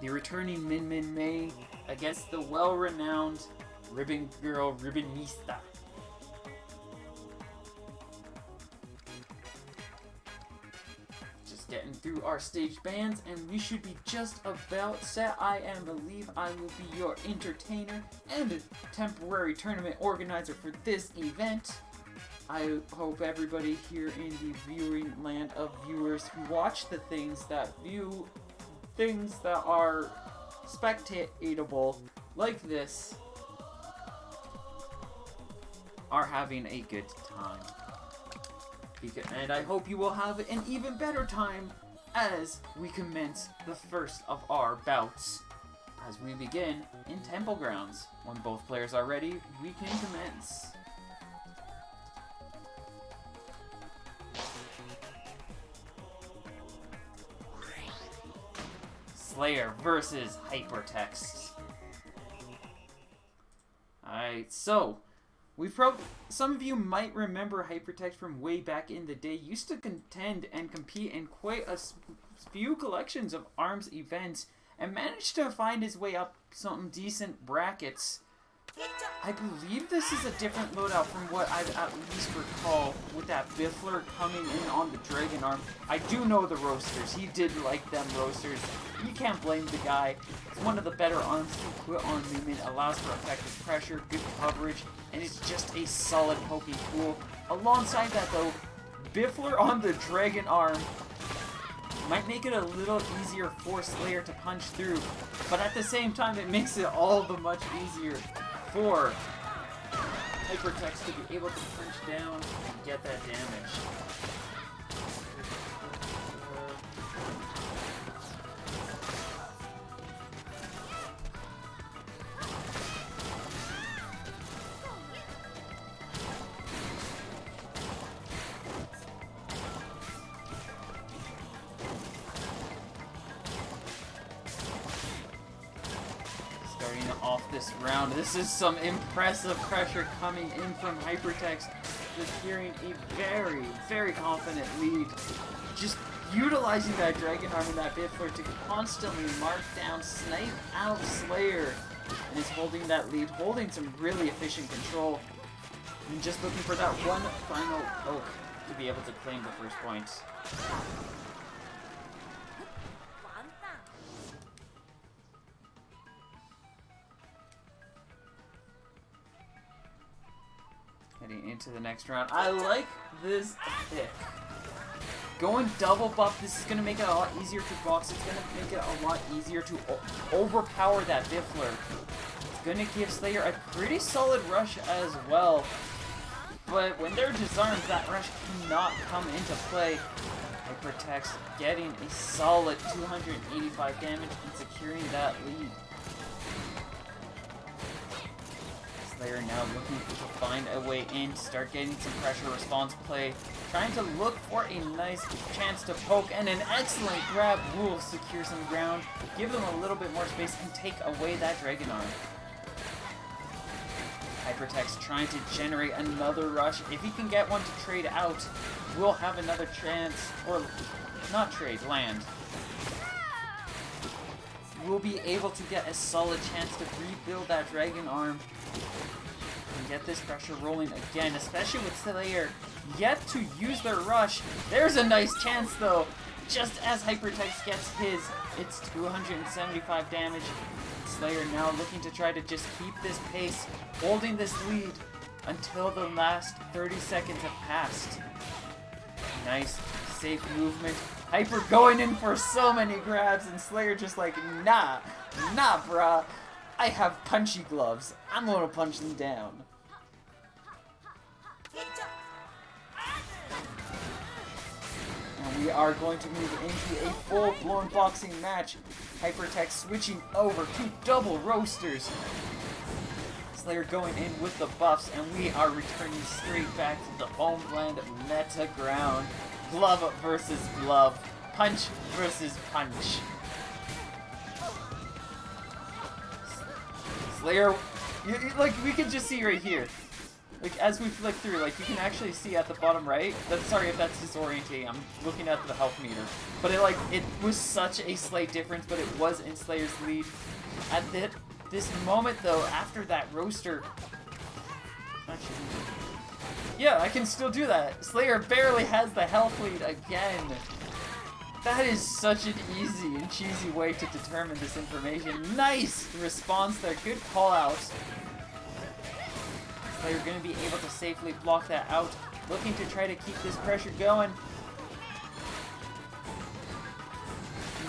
the returning Min Min May against the well-renowned Ribbon Girl Ribbonista. Just getting through our stage bands, and we should be just about set. I believe I will be your entertainer and a temporary tournament organizer for this event. I hope everybody here in the viewing land of viewers who watch the things that view things that are spectatable like this are having a good time. And I hope you will have an even better time as we commence the first of our bouts. As we begin in Temple Grounds. When both players are ready, we can commence. Slayer versus Hypertext. Alright, so some of you might remember Hypertext from way back in the day. Used to contend and compete in quite a few collections of ARMS events and managed to find his way up some decent brackets. I believe this is a different loadout from what I at least recall, with that Biffler coming in on the Dragon Arm. I do know the roasters. He did like them roasters. You can't blame the guy. It's one of the better arms to put on movement, allows for effective pressure, good coverage, and it's just a solid poking tool. Alongside that though, Biffler on the Dragon Arm might make it a little easier for Slayer to punch through, but at the same time it makes it all the much easier for Hypertext to be able to punch down and get that damage. This round. This is some impressive pressure coming in from Hypertext, securing a very, very confident lead. Just utilizing that Dragon Arm and that Biffler to constantly mark down, snipe out Slayer, and is holding that lead, holding some really efficient control, and just looking for that one final poke to be able to claim the first point. Heading into the next round. I like this pick. Going double buff, this is going to make it a lot easier to box. It's going to make it a lot easier to overpower that Biffler. It's going to give Slayer a pretty solid rush as well. But when they're disarmed, that rush cannot come into play. Hypertext getting a solid 285 damage and securing that lead. Slayer now looking to find a way in, to start getting some pressure response play, trying to look for a nice chance to poke, and an excellent grab will secure some ground, give them a little bit more space, and take away that Dragon Arm. Hypertext trying to generate another rush. If he can get one to trade out, we'll have another chance, or not trade, land. We'll be able to get a solid chance to rebuild that Dragon Arm and get this pressure rolling again, especially with Slayer yet to use their rush. There's a nice chance though. Just as Hypertext gets his, it's 275 damage. Slayer now looking to try to just keep this pace, holding this lead until the last 30 seconds have passed. Nice, safe movement. Hyper going in for so many grabs, and Slayer just like, nah, brah. I have punchy gloves. I'm gonna punch them down. And we are going to move into a full-blown boxing match. Hypertext switching over to double roasters. Slayer going in with the buffs, and we are returning straight back to the homeland meta ground. Glove versus glove. Punch versus punch. Slayer, like we can just see right here. like, as we flick through, like, you can actually see at the bottom right, sorry if that's disorienting, I'm looking at the health meter, but it was such a slight difference, but it was in Slayer's lead. At this moment, though, after that roaster, actually, yeah, I can still do that. Slayer barely has the health lead again. That is such an easy and cheesy way to determine this information. Nice response there, good call out. Slayer going to be able to safely block that out, looking to try to keep this pressure going.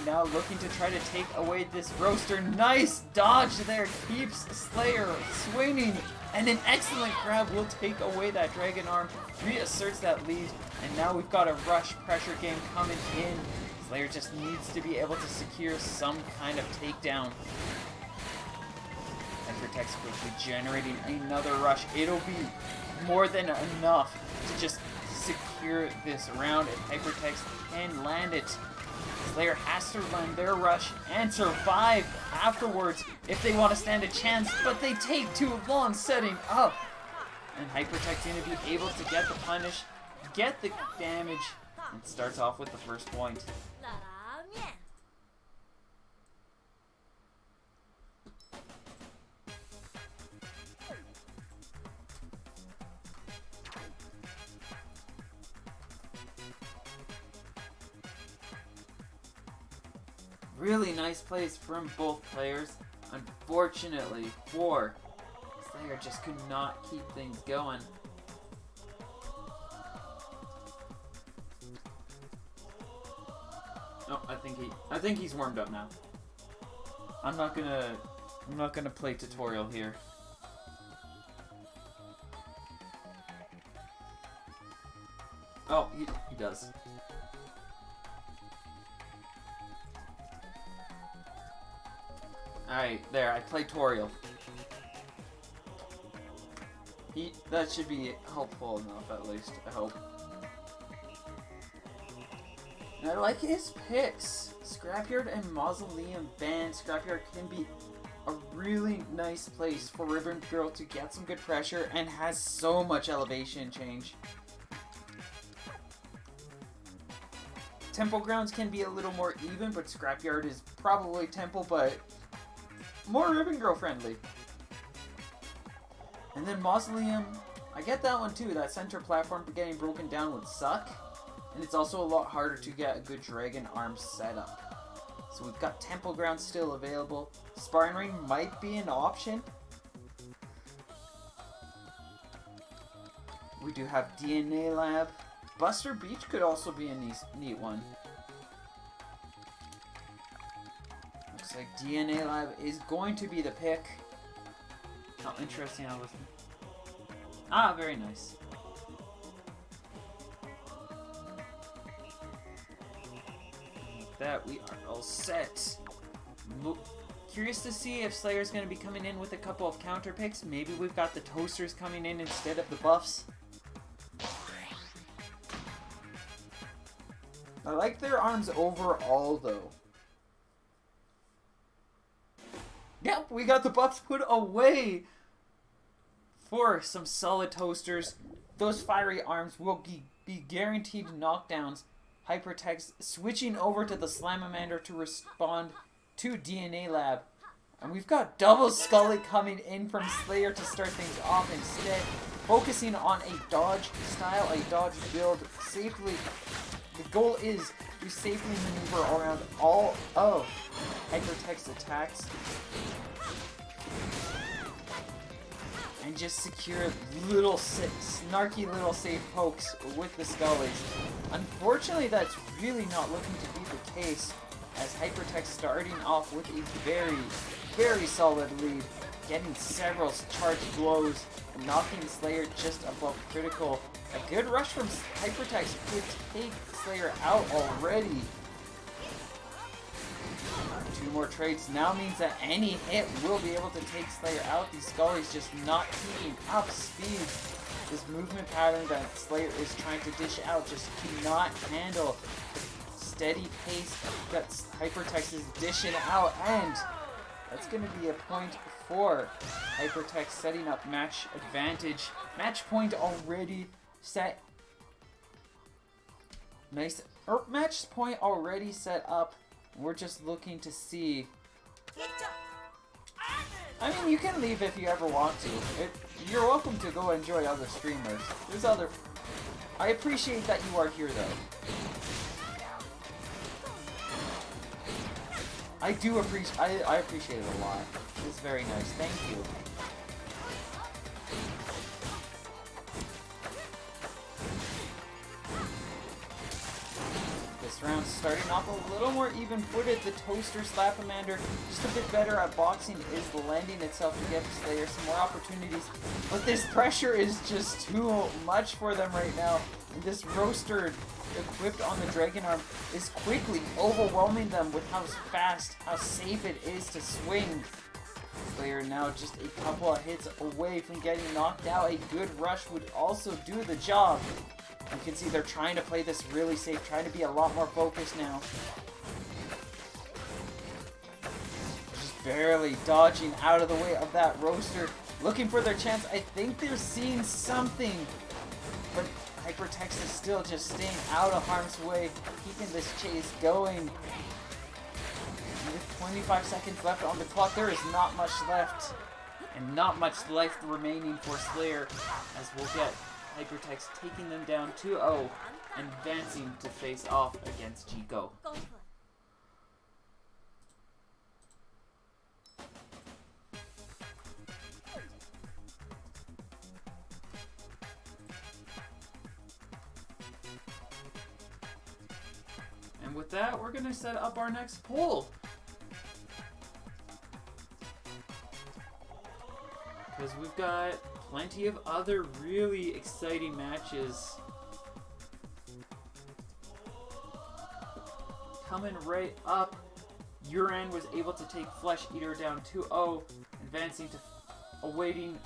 Now looking to try to take away this roaster. Nice dodge there, keeps Slayer swinging, and an excellent grab will take away that Dragon Arm, reasserts that lead, and now we've got a rush pressure game coming in. Slayer just needs to be able to secure some kind of takedown. Hypertext quickly generating another rush. It'll be more than enough to just secure this round if Hypertext can land it. Slayer has to land their rush and survive afterwards if they want to stand a chance, but they take too long setting up. And Hypertext going to be able to get the punish, get the damage, and starts off with the first point. Really nice plays from both players. Unfortunately for Slayer, just could not keep things going. Oh, I think he's warmed up now. I'm not gonna play tutorial here. Oh, he does. Alright, there, I played tutorial. That should be helpful enough, at least, I hope. And I like his picks. Scrapyard and Mausoleum Band. Scrapyard can be a really nice place for Ribbon Girl to get some good pressure and has so much elevation change. Temple Grounds can be a little more even, but Scrapyard is probably Temple, but more Ribbon Girl friendly. And then Mausoleum, I get that one too. That center platform getting broken down would suck. And it's also a lot harder to get a good Dragon Arm setup. So we've got Temple Grounds still available. Sparring Ring might be an option. We do have DNA Lab. Buster Beach could also be a neat one. Looks like DNA Lab is going to be the pick. How interesting I was. Ah, very nice. With that, we are all set. Curious to see if Slayer's going to be coming in with a couple of counter picks. Maybe we've got the Toasters coming in instead of the Buffs. I like their arms overall, though. Yep, we got the Buffs put away for some solid Toasters. Those fiery arms will be guaranteed knockdowns. Hypertext switching over to the Slamamander to respond to DNA Lab. And we've got double Scully coming in from Slayer to start things off instead. Focusing on a dodge style, a dodge build safely. The goal is to safely maneuver around all of Hypertext attacks and just secure little snarky little safe pokes with the Scullies. Unfortunately, that's really not looking to be the case, as Hypertext starting off with a very, very solid lead, getting several charged blows and knocking Slayer just above critical. A good rush from Hypertext could take Slayer out already. Two more trades now means that any hit will be able to take Slayer out. These Scullies just not keeping up speed. This movement pattern that Slayer is trying to dish out just cannot handle the steady pace that Hypertext is dishing out. And That's going to be a point for Hypertech, setting up match advantage. Match point already set. Nice. Match point already set up. We're just looking to see. I mean, you can leave if you ever want to. You're welcome to go enjoy other streamers. There's other... I appreciate that you are here, though. I do appreciate... I appreciate it a lot. It's very nice. Thank you. This round starting off a little more even-footed. The Toaster Slapamander just a bit better at boxing, is lending itself to give Slayer some more opportunities. But this pressure is just too much for them right now. And this Roaster equipped on the Dragon Arm is quickly overwhelming them with how fast, how safe it is to swing. Slayer now just a couple of hits away from getting knocked out. A good rush would also do the job. You can see they're trying to play this really safe, trying to be a lot more focused now. Just barely dodging out of the way of that Roaster, looking for their chance. I think they're seeing something, but Hypertext is still just staying out of harm's way, keeping this chase going. With 25 seconds left on the clock, there is not much left, and not much life remaining for Slayer, as we'll get Hypertext taking them down 2-0 and advancing to face off against Chico. And with that, we're going to set up our next poll. Because we've got plenty of other really exciting matches coming right up. Uran was able to take Flesh Eater down 2-0, advancing to awaiting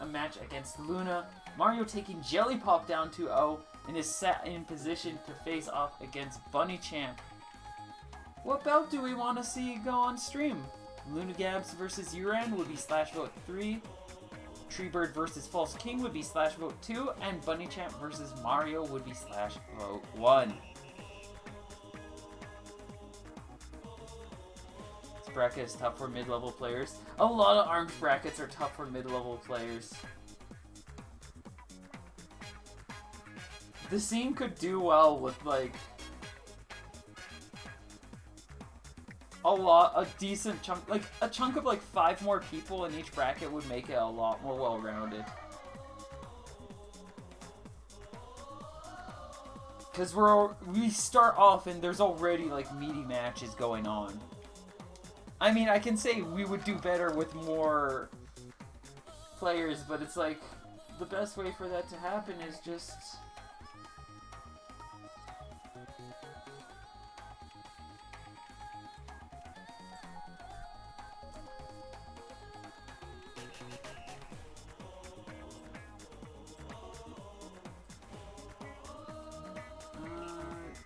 a match against Luna. Mario taking Jelly Pop down 2-0 and is set in position to face off against Bunny Champ. What belt do we want to see go on stream? Luna Gabs versus Uran would be /vote 3. Treebird versus False King would be /vote 2, and Bunny Champ versus Mario would be /vote 1. This bracket is tough for mid-level players. A lot of ARMS brackets are tough for mid-level players. The scene could do well with, like, a decent chunk, like a chunk of like 5 more people in each bracket would make it a lot more well-rounded. Because we start off and there's already like meaty matches going on. I mean, I can say we would do better with more players, but it's like the best way for that to happen is just...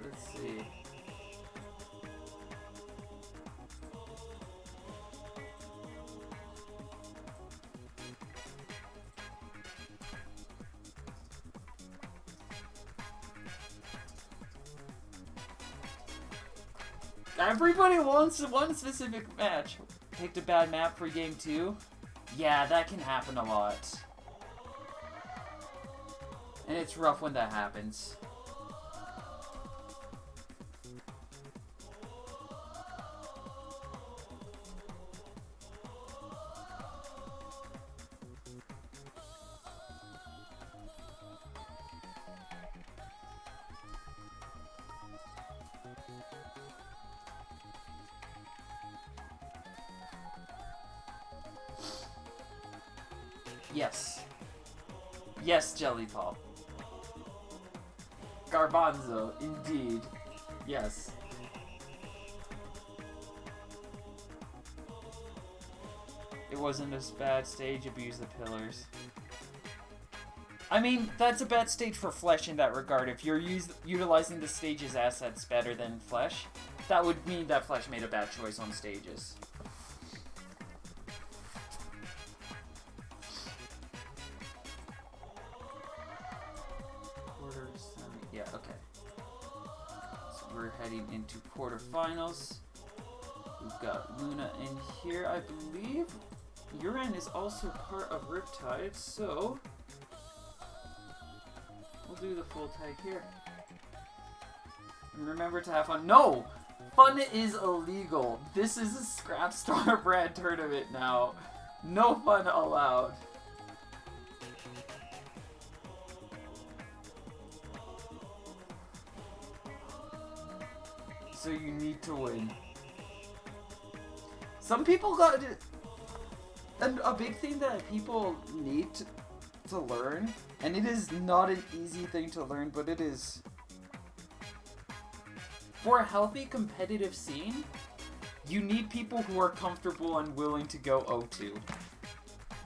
let's see. Everybody wants one specific match. Picked a bad map for game 2. Yeah, that can happen a lot. And it's rough when that happens. Yes. Yes, Jelly Pop. Garbanzo, indeed. Yes. It wasn't a bad stage, abuse the pillars. I mean, that's a bad stage for Flesh in that regard. If you're utilizing the stage's assets better than Flesh, that would mean that Flesh made a bad choice on stages. Yeah, okay. So we're heading into quarterfinals. We've got Luna in here. I believe Uran is also part of Riptide, so we'll do the full tag here. And remember to have fun. No! Fun is illegal. This is a Scrap Star brand tournament now. No fun allowed. So you need to win. Some people got... And a big thing that people need to learn, and it is not an easy thing to learn, but it is... For a healthy competitive scene, you need people who are comfortable and willing to go 0-2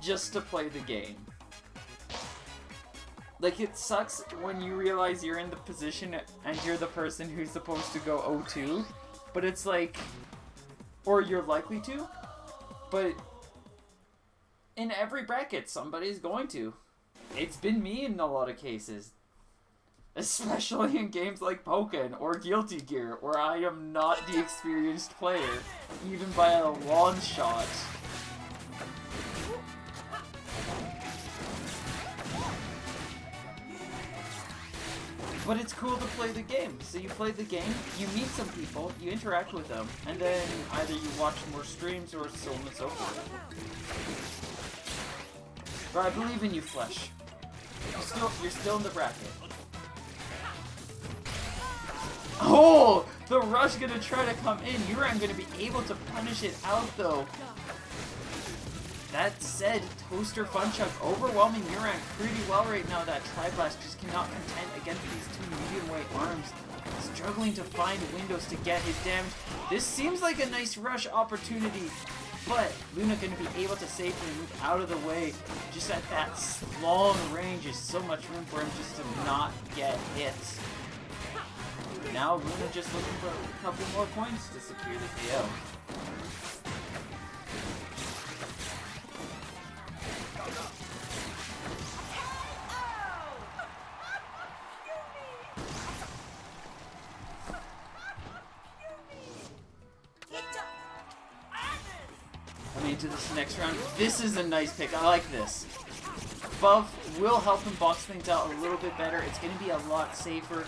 just to play the game. Like, it sucks when you realize you're in the position and you're the person who's supposed to go 0-2, but it's like, or you're likely to, but in every bracket somebody's going to. It's been me in a lot of cases. Especially in games like Pokken or Guilty Gear, where I am not the experienced player, even by a long shot. But it's cool to play the game. So you play the game, you meet some people, you interact with them, and then either you watch more streams or so on and so forth. But I believe in you, Flesh. You're still in the bracket. Oh! The rush gonna try to come in. Uran gonna be able to punish it out though. That said, Toaster Funchuk overwhelming Uran pretty well right now. That Tri-Blast just cannot contend against these two medium-weight arms. Struggling to find windows to get his damage. This seems like a nice rush opportunity, but Luna gonna be able to safely move out of the way. Just at that long range is so much room for him just to not get hit. Now Luna just looking for a couple more points to secure the KO. Coming into this next round, this is a nice pick. I like this. Buff will help him box things out a little bit better. It's going to be a lot safer,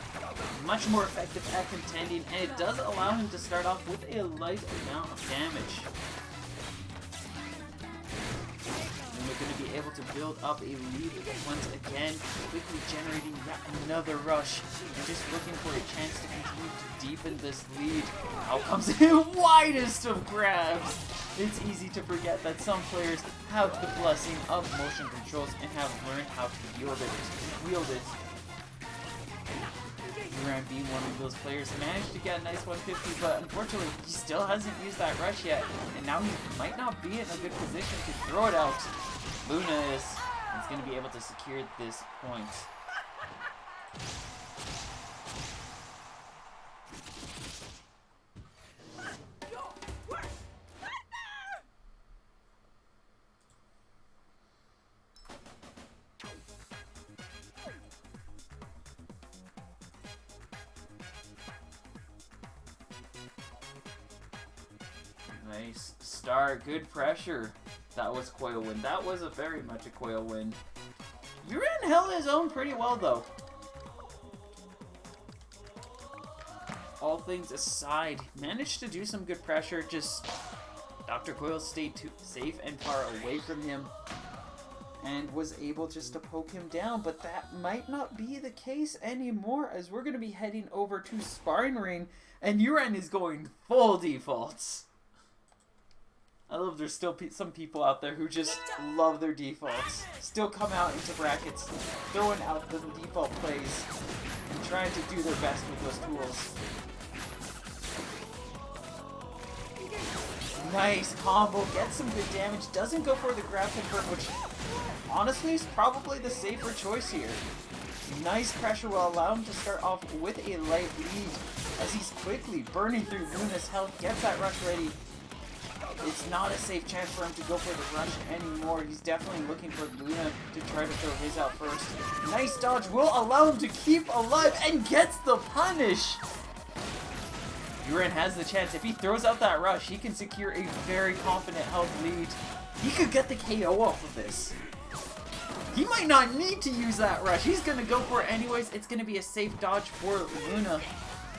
much more effective at contending, and it does allow him to start off with a light amount of damage. And we're going to be able to build up a lead once again, quickly generating yet another rush, and just looking for a chance to continue to deepen this lead. Out comes the widest of grabs! It's easy to forget that some players have the blessing of motion controls and have learned how to wield it. Uran being one of those players managed to get a nice 150, but unfortunately he still hasn't used that rush yet, and now he might not be in a good position to throw it out. Luna is going to be able to secure this point. Nice start, good pressure. That was Coil win. That was very much a Coil win. Uran held his own pretty well though. All things aside, managed to do some good pressure, just Dr. Coil stayed too safe and far away from him and was able just to poke him down, but that might not be the case anymore as we're going to be heading over to Sparring Ring and Uran is going full defaults. I love there's still some people out there who just love their defaults. Still come out into brackets, throwing out the default plays, and trying to do their best with those tools. Nice combo, gets some good damage, doesn't go for the grab confirm, which honestly is probably the safer choice here. Nice pressure will allow him to start off with a light lead as he's quickly burning through Luna's health, gets that rush ready. It's not a safe chance for him to go for the rush anymore. He's definitely looking for Luna to try to throw his out first. Nice dodge will allow him to keep alive and gets the punish. Yuren has the chance. If he throws out that rush, he can secure a very confident health lead. He could get the KO off of this. He might not need to use that rush. He's going to go for it anyways. It's going to be a safe dodge for Luna.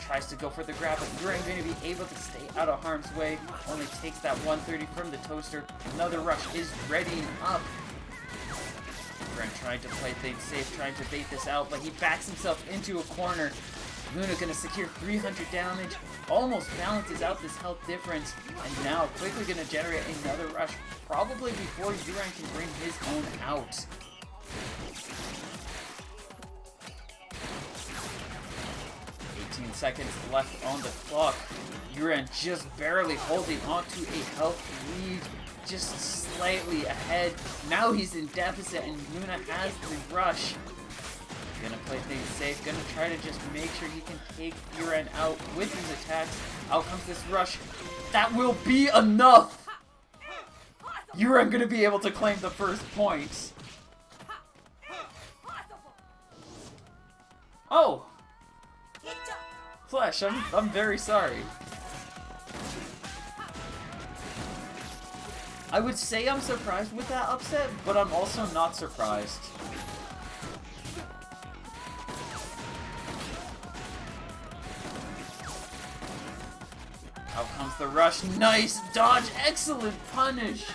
Tries to go for the grab, but Yuren going to be able to stay out of harm's way. Only takes that 130 from the toaster. Another rush is readying up. Yuren trying to play things safe, trying to bait this out, but he backs himself into a corner. Luna going to secure 300 damage, almost balances out this health difference, and now quickly going to generate another rush, probably before Yuren can bring his own out. Seconds left on the clock. Yuren just barely holding onto a health lead, just slightly ahead. Now he's in deficit and Luna has the rush. Gonna play things safe, gonna try to just make sure he can take Yuren out with his attacks. Out comes this rush. That will be enough! Yuren gonna be able to claim the first point. Oh! Flesh, I'm very sorry. I would say I'm surprised with that upset, but I'm also not surprised. Out comes the rush. Nice dodge. Excellent punish.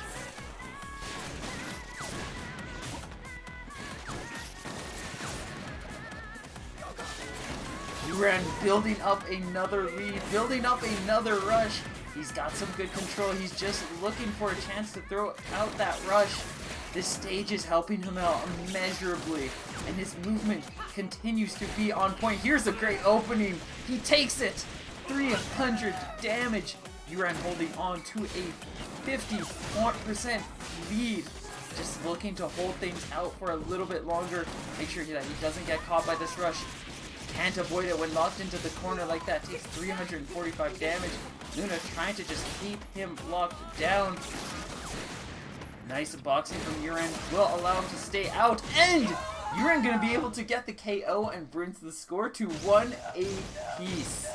Yuren building up another lead, building up another rush. He's got some good control. He's just looking for a chance to throw out that rush. This stage is helping him out immeasurably, and his movement continues to be on point. Here's a great opening. He takes it. 300 damage. Yuren holding on to a 50% lead. Just looking to hold things out for a little bit longer. Make sure that he doesn't get caught by this rush. Can't avoid it when locked into the corner like that. Takes 345 damage. Luna trying to just keep him locked down. Nice boxing from Yuren will allow him to stay out. And Yuren going to be able to get the KO and brings the score to 1 apiece.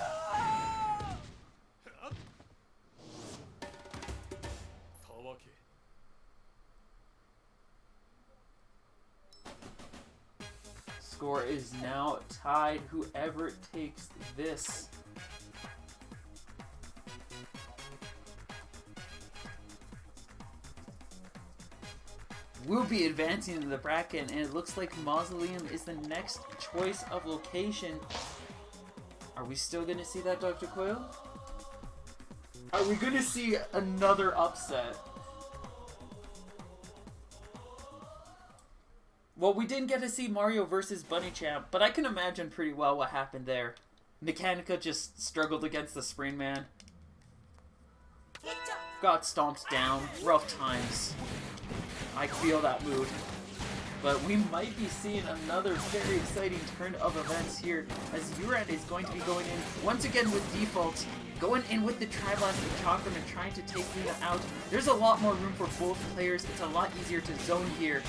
Score is now tied. Whoever takes this will be advancing in the bracket, and it looks like Mausoleum is the next choice of location. Are we still going to see that, Dr. Quill? Are we going to see another upset? Well, we didn't get to see Mario versus Bunny Champ, but I can imagine pretty well what happened there. Mechanica just struggled against the Spring Man. Got stomped down. Rough times. I feel that mood. But we might be seeing another very exciting turn of events here, as Yuren is going to be going in once again with default, going in with the Tri-Blast and Chakram and trying to take Luna out. There's a lot more room for both players. It's a lot easier to zone here.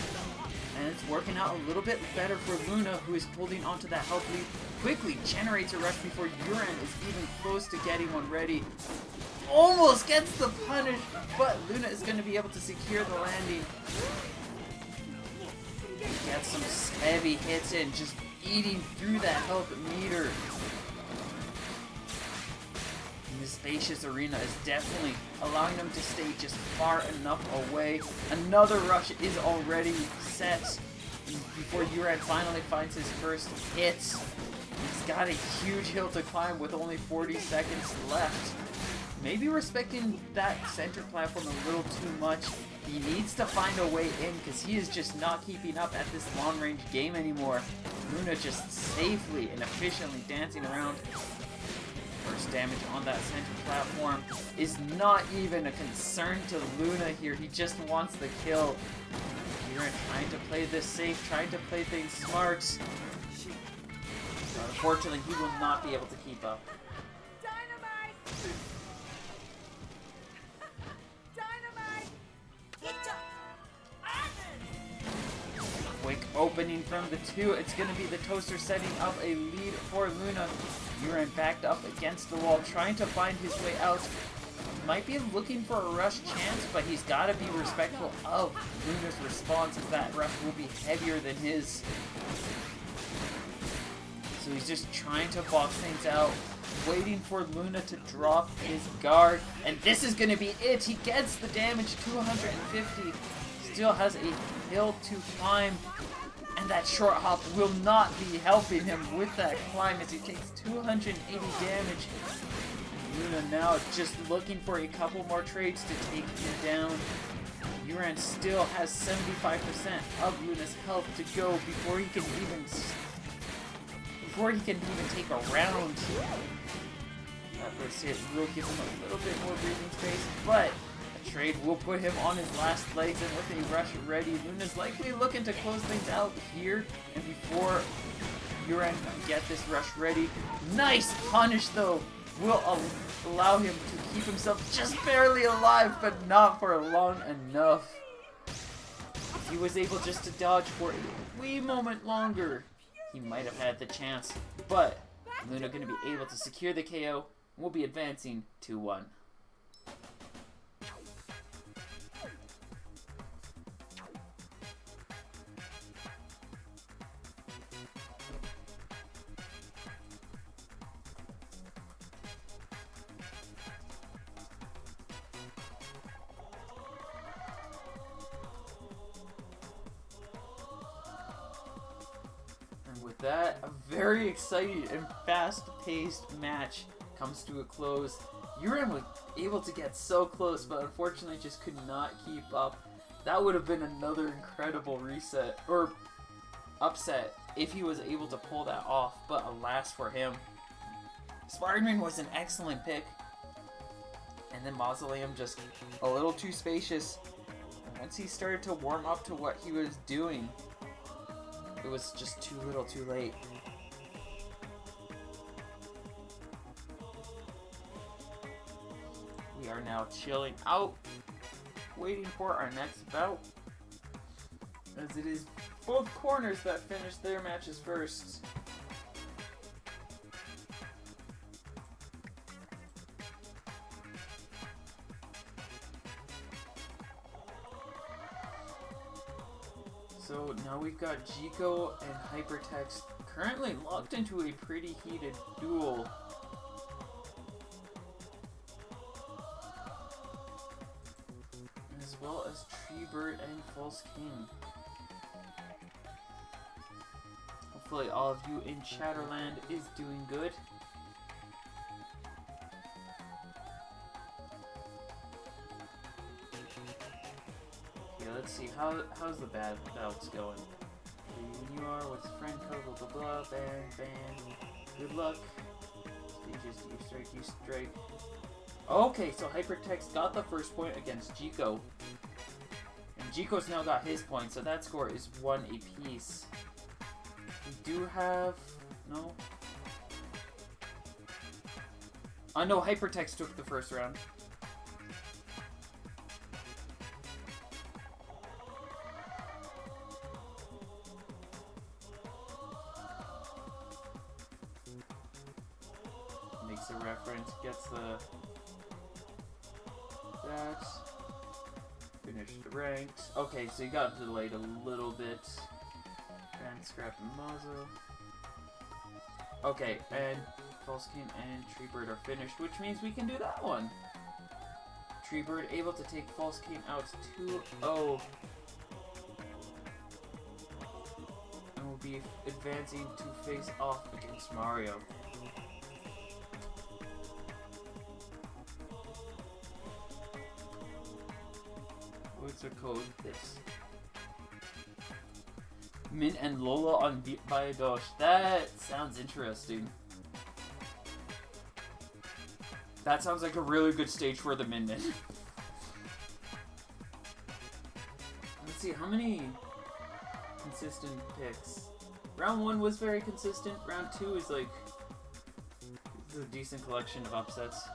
And it's working out a little bit better for Luna, who is holding onto that health lead. Quickly generates a rush before Yuren is even close to getting one ready. Almost gets the punish, but Luna is going to be able to secure the landing. Gets some heavy hits in, just eating through that health meter. And this spacious arena is definitely allowing them to stay just far enough away. Another rush is already set before Yuren finally finds his first hit. He's got a huge hill to climb with only 40 seconds left. Maybe respecting that center platform a little too much. He needs to find a way in because he is just not keeping up at this long-range game anymore. Luna just safely and efficiently dancing around. First damage on that center platform is not even a concern to Luna here. He just wants the kill. Yuren trying to play this safe, trying to play things smart. But unfortunately, he will not be able to keep up. opening from the 2. It's going to be the Toaster setting up a lead for Luna. Uran backed up against the wall, trying to find his way out. Might be looking for a rush chance, but he's got to be respectful of Luna's response, as that rush will be heavier than his. So he's just trying to box things out, waiting for Luna to drop his guard. And this is going to be it. He gets the damage, 250. Still has a hill to climb. And that short hop will not be helping him with that climb, as he takes 280 damage. Luna now just looking for a couple more trades to take him down. Uran still has 75% of Luna's health to go before he can even take a round. That first hit will give him a little bit more breathing space, but a trade will put him on his last legs, and with a rush ready, Luna's likely looking to close things out here, and before Uran can get this rush ready. Nice punish though! Will allow him to keep himself just barely alive, but not for long enough. He was able just to dodge for a wee moment longer. He might have had the chance, but Luna going to be able to secure the KO. We'll be advancing 2-1. With that, a very exciting and fast-paced match comes to a close. Uran was able to get so close, but unfortunately just could not keep up. That would have been another incredible reset, or upset, if he was able to pull that off, but alas for him. Spider-Man was an excellent pick. And then Mausoleum just a little too spacious. And once he started to warm up to what he was doing, it was just too little too late. We are now chilling out, waiting for our next bout, as it is both corners that finish their matches first. So now we've got Jico and Hypertext currently locked into a pretty heated duel. As well as Treebird and False King. Hopefully all of you in Chatterland is doing good. Let's see, how's the bad bouts going? When you are with friend code, blah blah blah, ban. Good luck. Stages, you strike. Okay, so Hypertext got the first point against Jico. And Jico's now got his point, so that score is 1 apiece. We do have... no? No, Hypertext took the first round. Makes a reference, gets the... that. Finished the ranks. Okay, so you got delayed a little bit. And Scrap and Mazo. Okay, and False King and Treebird are finished, which means we can do that one. Treebird able to take False King out 2-0. And will be advancing to face off against Mario. What's the code? This. Min and Lola on Biodosh. That sounds interesting. That sounds like a really good stage for the Min. Let's see, how many consistent picks? Round 1 was very consistent. Round 2 is like... it's a decent collection of upsets.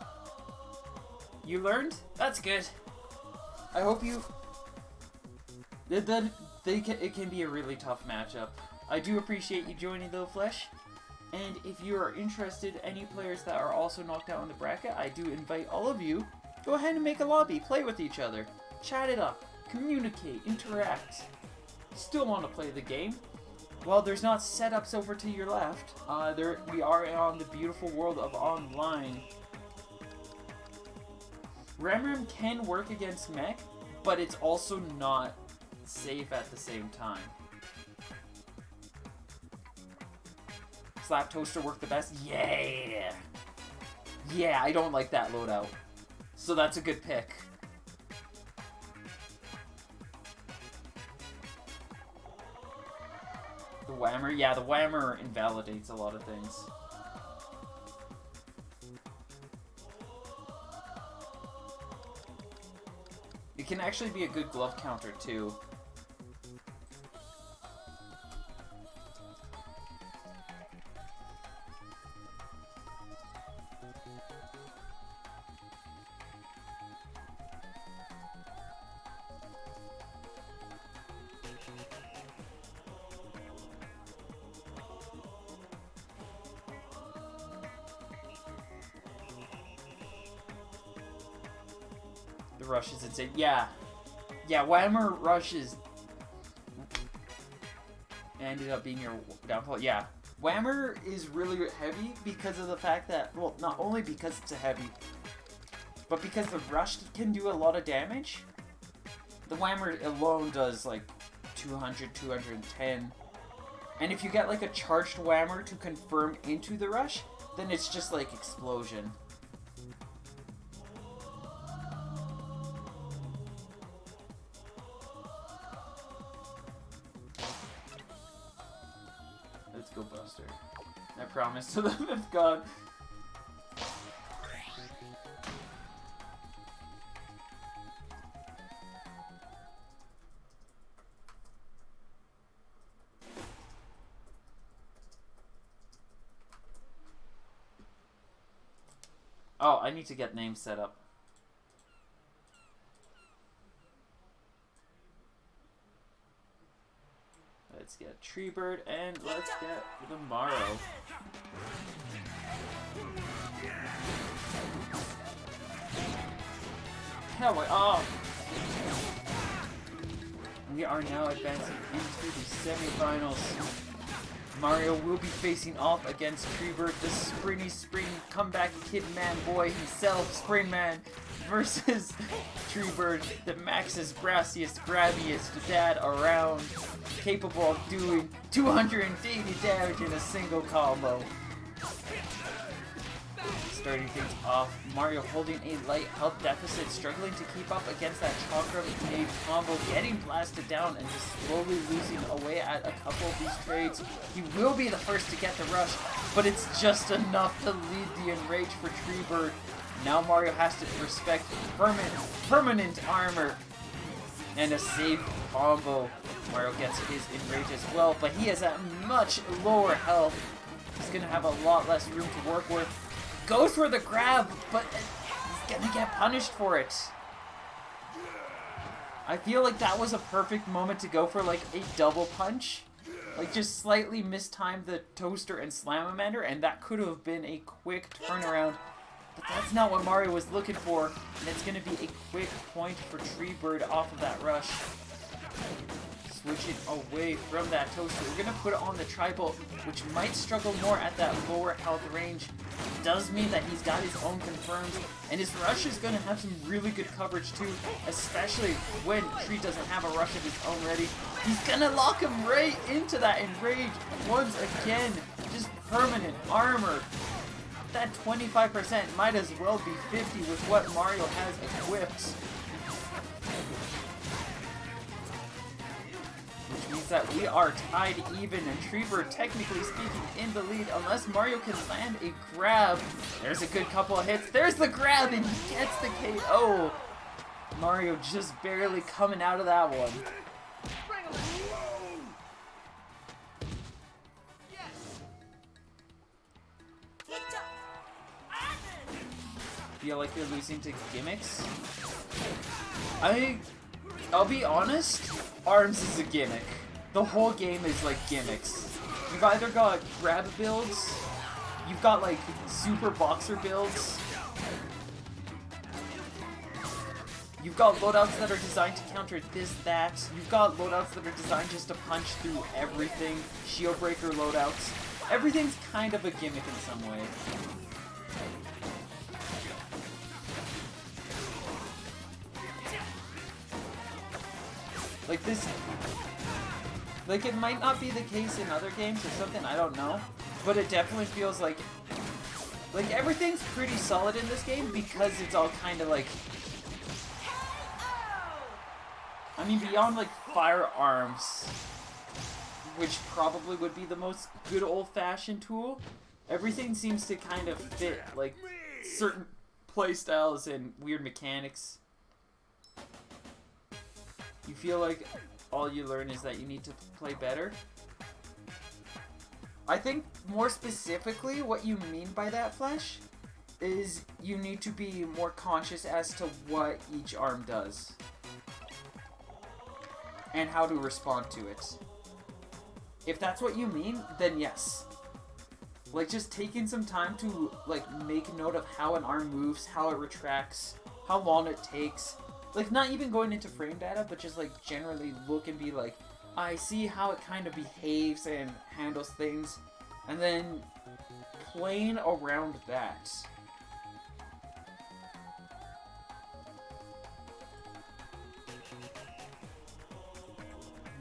You learned? That's good. I hope you... it can be a really tough matchup. I do appreciate you joining though, Flesh. And if you are interested, any players that are also knocked out in the bracket, I do invite all of you, go ahead and make a lobby, play with each other, chat it up, communicate, interact. Still want to play the game? Well, there's not setups over to your left. We are on the beautiful world of online. Ram can work against mech, but it's also not safe at the same time. Slap Toaster worked the best? Yeah! Yeah, I don't like that loadout. So that's a good pick. The Whammer? Yeah, the Whammer invalidates a lot of things. It can actually be a good glove counter too. The rush is insane. Yeah. Yeah, Whammer rushes ended up being your downfall. Yeah. Whammer is really heavy because of the fact that, well, not only because it's a heavy, but because the rush can do a lot of damage. The Whammer alone does like 200, 210. And if you get like a charged Whammer to confirm into the rush, then it's just like explosion. Let's go, Buster. I promise to the 5th god. Oh, I need to get names set up. Let's get Treebird and let's get the Morrow. Hell, wait, oh! We are now advancing into the semifinals. Mario will be facing off against Treebird, the spring comeback kid man boy himself, Spring Man, versus Treebird, the maxest, brassiest, grabbiest dad around, capable of doing 280 damage in a single combo. Starting things off, Mario holding a light health deficit, struggling to keep up against that chakra grenade combo, getting blasted down and just slowly losing away at a couple of these trades. He will be the first to get the rush, but it's just enough to lead the enrage for Treebird. Now Mario has to respect permanent armor and a safe combo. Mario gets his enrage as well, but he has at much lower health. He's gonna have a lot less room to work with. Goes for the grab, but he's gonna get punished for it. I feel like that was a perfect moment to go for like a double punch. Like just slightly mistime the Toaster and Slamamander, and that could have been a quick turnaround. But that's not what Mario was looking for, and it's gonna be a quick point for Treebird off of that rush. Switching away from that Toaster. We're going to put it on the Tri-Bolt, which might struggle more at that lower health range. It does mean that he's got his own confirmed, and his rush is going to have some really good coverage too, especially when Tree doesn't have a rush of his own ready. He's going to lock him right into that enrage once again. Just permanent armor. That 25% might as well be 50 with what Mario has equipped. Which means that we are tied even, and Treebird, technically speaking, in the lead unless Mario can land a grab. There's a good couple of hits. There's the grab, and he gets the KO. Mario just barely coming out of that one. Feel like you're losing to gimmicks? I'll be honest, Arms is a gimmick. The whole game is like gimmicks. You've either got grab builds, you've got like super boxer builds, you've got loadouts that are designed to counter this, that, you've got loadouts that are designed just to punch through everything, shield breaker loadouts. Everything's kind of a gimmick in some way. Like this, like it might not be the case in other games or something, I don't know, but it definitely feels like everything's pretty solid in this game because it's all kind of like, I mean, beyond like firearms, which probably would be the most good old-fashioned tool, everything seems to kind of fit like certain playstyles and weird mechanics. You feel like all you learn is that you need to play better? I think more specifically what you mean by that, Flash, is you need to be more conscious as to what each arm does. And how to respond to it. If that's what you mean, then yes. Like just taking some time to like make note of how an arm moves, how it retracts, how long it takes. Like, not even going into frame data, but just, like, generally look and be like, I see how it kind of behaves and handles things, and then playing around that.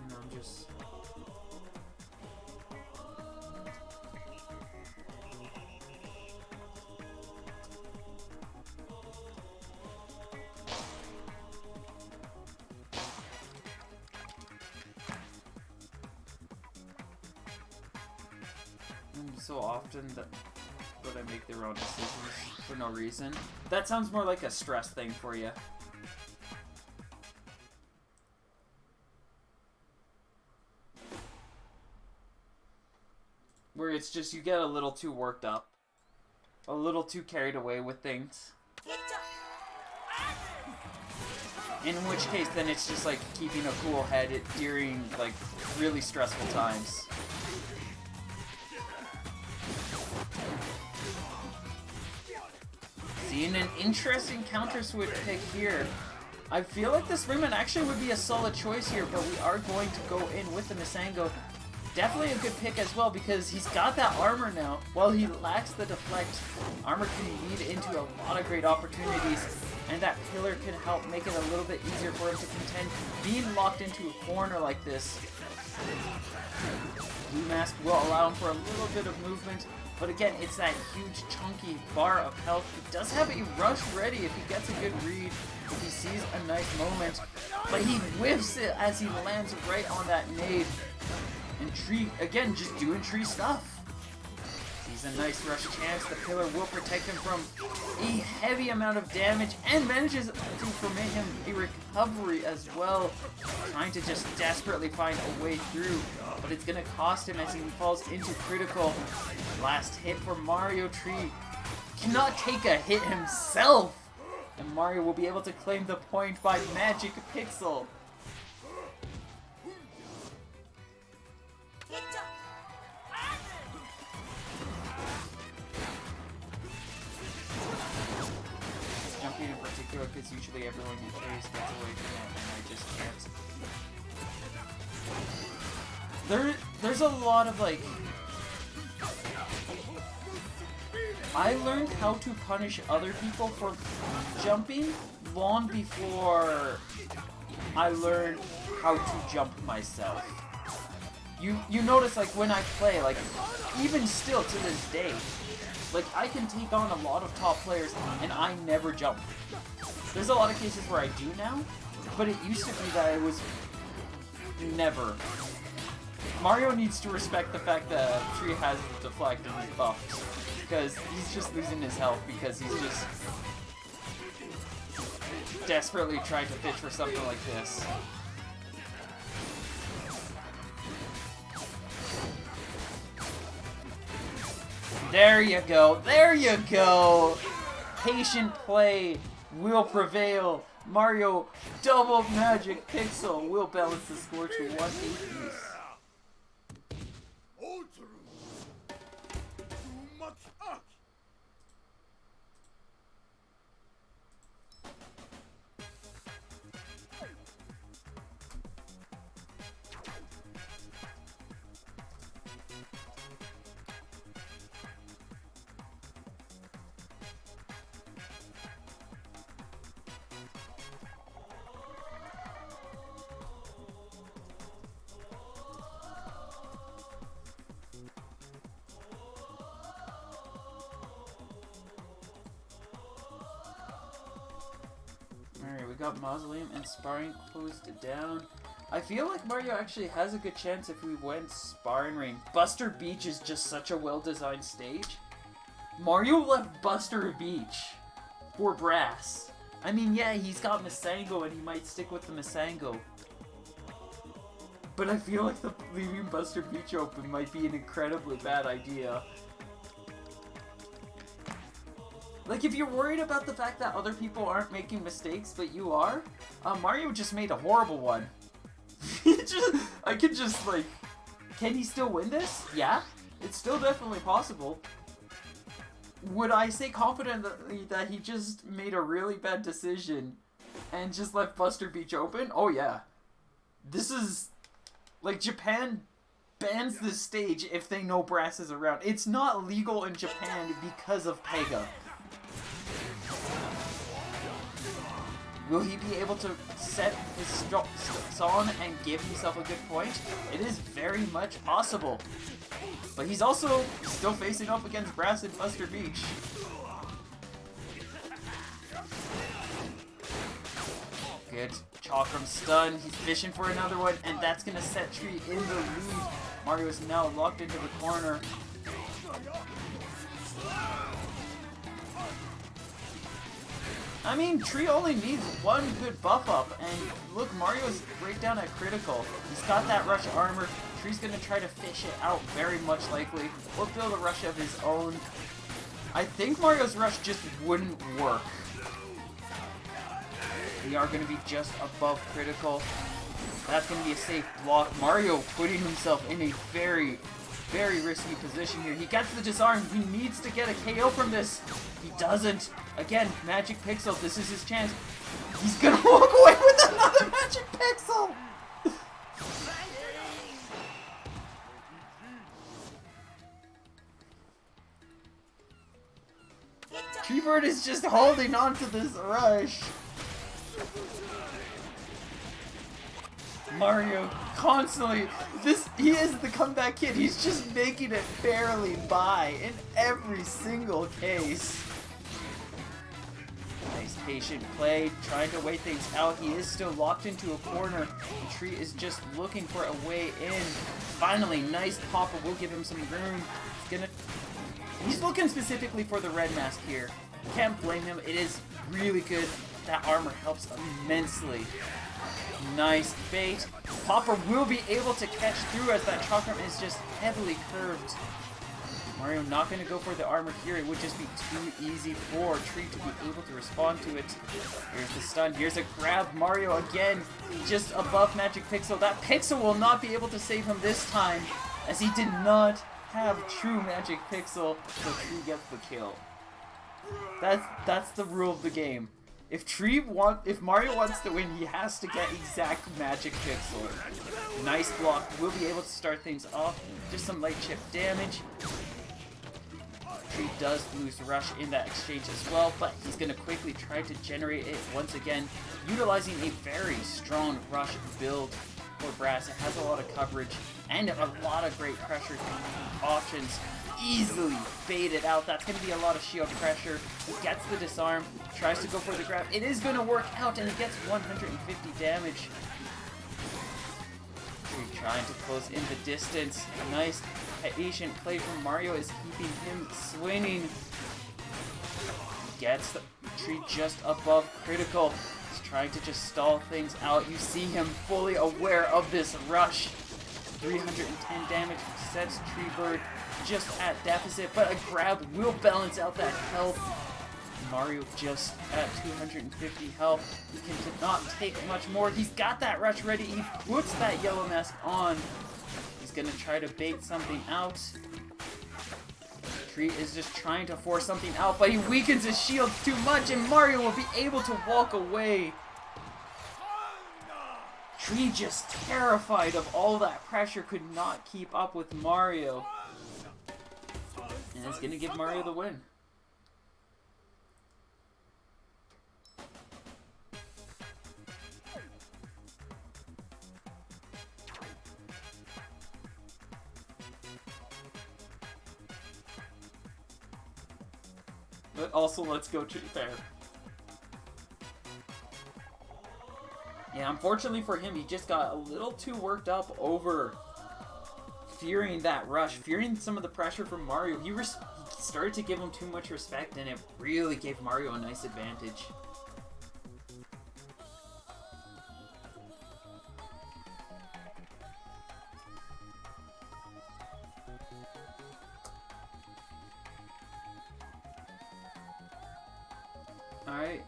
And I'm just... so often that I make the wrong decisions for no reason. That sounds more like a stress thing for you. Where it's just you get a little too worked up. A little too carried away with things. In which case then it's just like keeping a cool head during like really stressful times. Seeing an interesting counter switch pick here. I feel like this Ringman actually would be a solid choice here, but we are going to go in with the Masango. Definitely a good pick as well because he's got that armor now. While he lacks the deflect, armor can lead into a lot of great opportunities, and that pillar can help make it a little bit easier for him to contend. Being locked into a corner like this, Blue Mask will allow him for a little bit of movement. But again, it's that huge chunky bar of health. He does have a rush ready if he gets a good read, if he sees a nice moment. But he whiffs it as he lands right on that nade. And Tree, again, just doing Tree stuff. Sees a nice rush chance. The pillar will protect him from a heavy amount of damage and manages to permit him a recovery as well. Trying to just desperately find a way through. But it's going to cost him as he falls into critical. Last hit for Mario. Tree cannot take a hit himself. And Mario will be able to claim the point by Magic Pixel. Jumping in particular, because usually everyone you chase gets away from it, and I just can't. There's a lot of like... I learned how to punish other people for jumping long before I learned how to jump myself. You notice, like, when I play, like, even still to this day, like, I can take on a lot of top players, and I never jump. There's a lot of cases where I do now, but it used to be that I was never. Mario needs to respect the fact that Tree has deflect and he's buffed, because he's just losing his health because he's just desperately trying to pitch for something like this. There you go. There you go. Patient play will prevail. Mario, double magic pixel will balance the score to 1 apiece. Alright, we got Mausoleum and Sparring closed down. I feel like Mario actually has a good chance if we went Sparring Ring. Buster Beach is just such a well-designed stage. Mario left Buster Beach for Brass. I mean, yeah, he's got Masango and he might stick with the Masango. But I feel like leaving Buster Beach open might be an incredibly bad idea. Like, if you're worried about the fact that other people aren't making mistakes, but you are, Mario just made a horrible one. I could just, like, can he still win this? Yeah, it's still definitely possible. Would I say confidently that he just made a really bad decision and just left Buster Beach open? Oh yeah. This is, like, Japan bans this stage if they know Brass is around. It's not legal in Japan because of Pega. Will he be able to set his song and give himself a good point? It is very much possible. But he's also still facing up against Brass and Buster Beach. Good. Chakram stun. He's fishing for another one, and that's going to set Tree in the lead. Mario is now locked into the corner. I mean, Tree only needs one good buff up, and look, Mario's right down at critical. He's got that rush armor. Tree's gonna try to fish it out, very much likely, or build a rush of his own. I think Mario's rush just wouldn't work. We are gonna be just above critical. That's gonna be a safe block. Mario putting himself in a very, very risky position here. He gets the disarm. He needs to get a KO from this. He doesn't. Again, Magic Pixel. This is his chance. He's gonna walk away with another Magic Pixel! Treebird is just holding on to this rush. Mario constantly, he is the comeback kid. He's just making it barely by in every single case. Nice patient play, trying to wait things out. He is still locked into a corner. The Tree is just looking for a way in. Finally, nice popper will give him some room. He's looking specifically for the red mask here. Can't blame him. It is really good. That armor helps immensely. Nice bait. Popper will be able to catch through as that chakram is just heavily curved. Mario not going to go for the armor here. It would just be too easy for Tree to be able to respond to it. Here's the stun. Here's a grab. Mario again just above Magic Pixel. That Pixel will not be able to save him this time, as he did not have true Magic Pixel, so Tree gets the kill. That's the rule of the game. If Mario wants to win, he has to get exact Magic Pixel. Nice block. We'll be able to start things off. Just some light chip damage. Tree does lose Rush in that exchange as well, but he's going to quickly try to generate it once again, utilizing a very strong Rush build for Brass. It has a lot of coverage and a lot of great pressure options. Easily baited out. That's going to be a lot of shield pressure. He gets the disarm, tries to go for the grab. It is going to work out, and he gets 150 damage. Tree trying to close in the distance. A nice patient play from Mario is keeping him swinging. Gets the Tree just above critical. He's trying to just stall things out. You see him fully aware of this rush. 310 damage sets Treebird just at deficit, but a grab will balance out that health. Mario just at 250 health. He cannot take much more. He's got that rush ready. He puts that yellow mask on. He's gonna try to bait something out. Tree is just trying to force something out, but he weakens his shield too much, and Mario will be able to walk away. Tree, just terrified of all that pressure, could not keep up with Mario. And it's gonna give Mario the win. But also, let's go to fair. Yeah, unfortunately for him, he just got a little too worked up over fearing that rush, fearing some of the pressure from Mario. He started to give him too much respect, and it really gave Mario a nice advantage. Alright,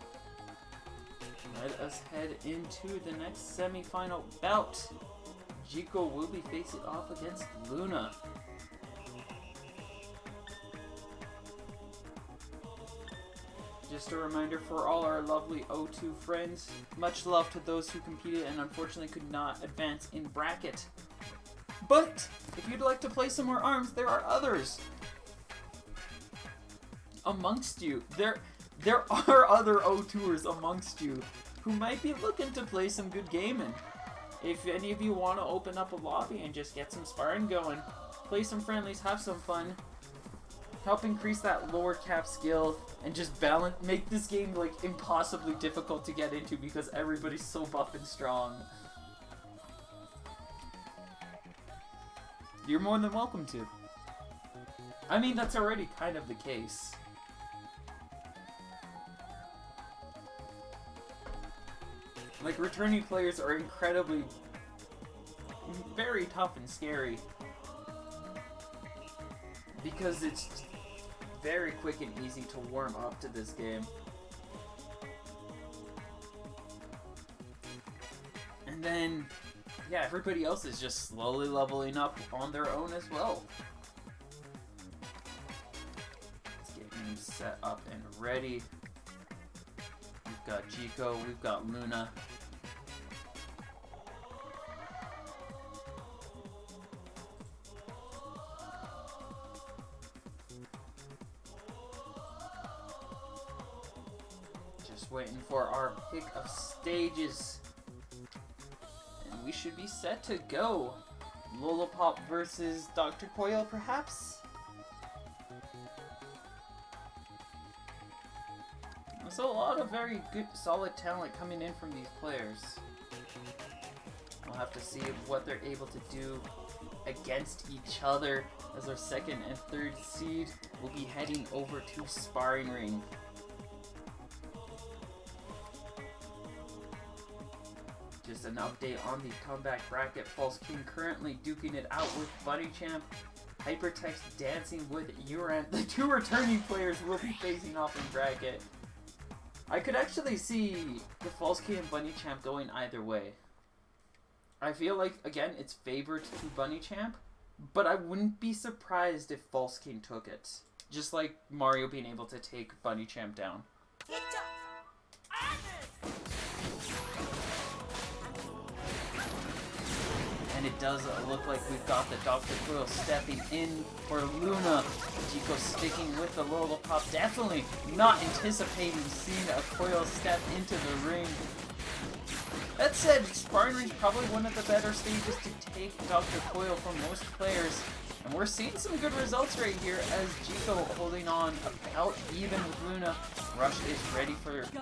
let us head into the next semi-final bout. Jico will be facing off against Luna. Just a reminder for all our lovely O2 friends, much love to those who competed and unfortunately could not advance in bracket. But if you'd like to play some more ARMS, there are others amongst you. There are other O2ers amongst you who might be looking to play some good gaming. If any of you want to open up a lobby and just get some sparring going, play some friendlies, have some fun, help increase that lower cap skill, and just make this game like impossibly difficult to get into because everybody's so buff and strong. You're more than welcome to. I mean, that's already kind of the case. Like, returning players are incredibly, very tough and scary. Because it's very quick and easy to warm up to this game. And then, yeah, everybody else is just slowly leveling up on their own as well. Let's get him set up and ready. We've got Jico, we've got Luna. Just waiting for our pick of stages. And we should be set to go. Lollipop versus Dr. Coyle, perhaps? So a lot of very good, solid talent coming in from these players. We'll have to see what they're able to do against each other as our second and third seed will be heading over to Sparring Ring. Just an update on the comeback bracket. False King currently duking it out with Bunny Champ. Hypertext dancing with Uran. The two returning players will be facing off in bracket. I could actually see the False King and Bunny Champ going either way. I feel like, again, it's favored to Bunny Champ, but I wouldn't be surprised if False King took it. Just like Mario being able to take Bunny Champ down. And it does look like we've got the Dr. Quill stepping in for Luna. Jico sticking with the Lollipop, definitely not anticipating seeing a Coil step into the ring. That said, Sparring Ring's probably one of the better stages to take Dr. Coil for most players. And we're seeing some good results right here as Jico holding on about even with Luna. Rush is ready for to be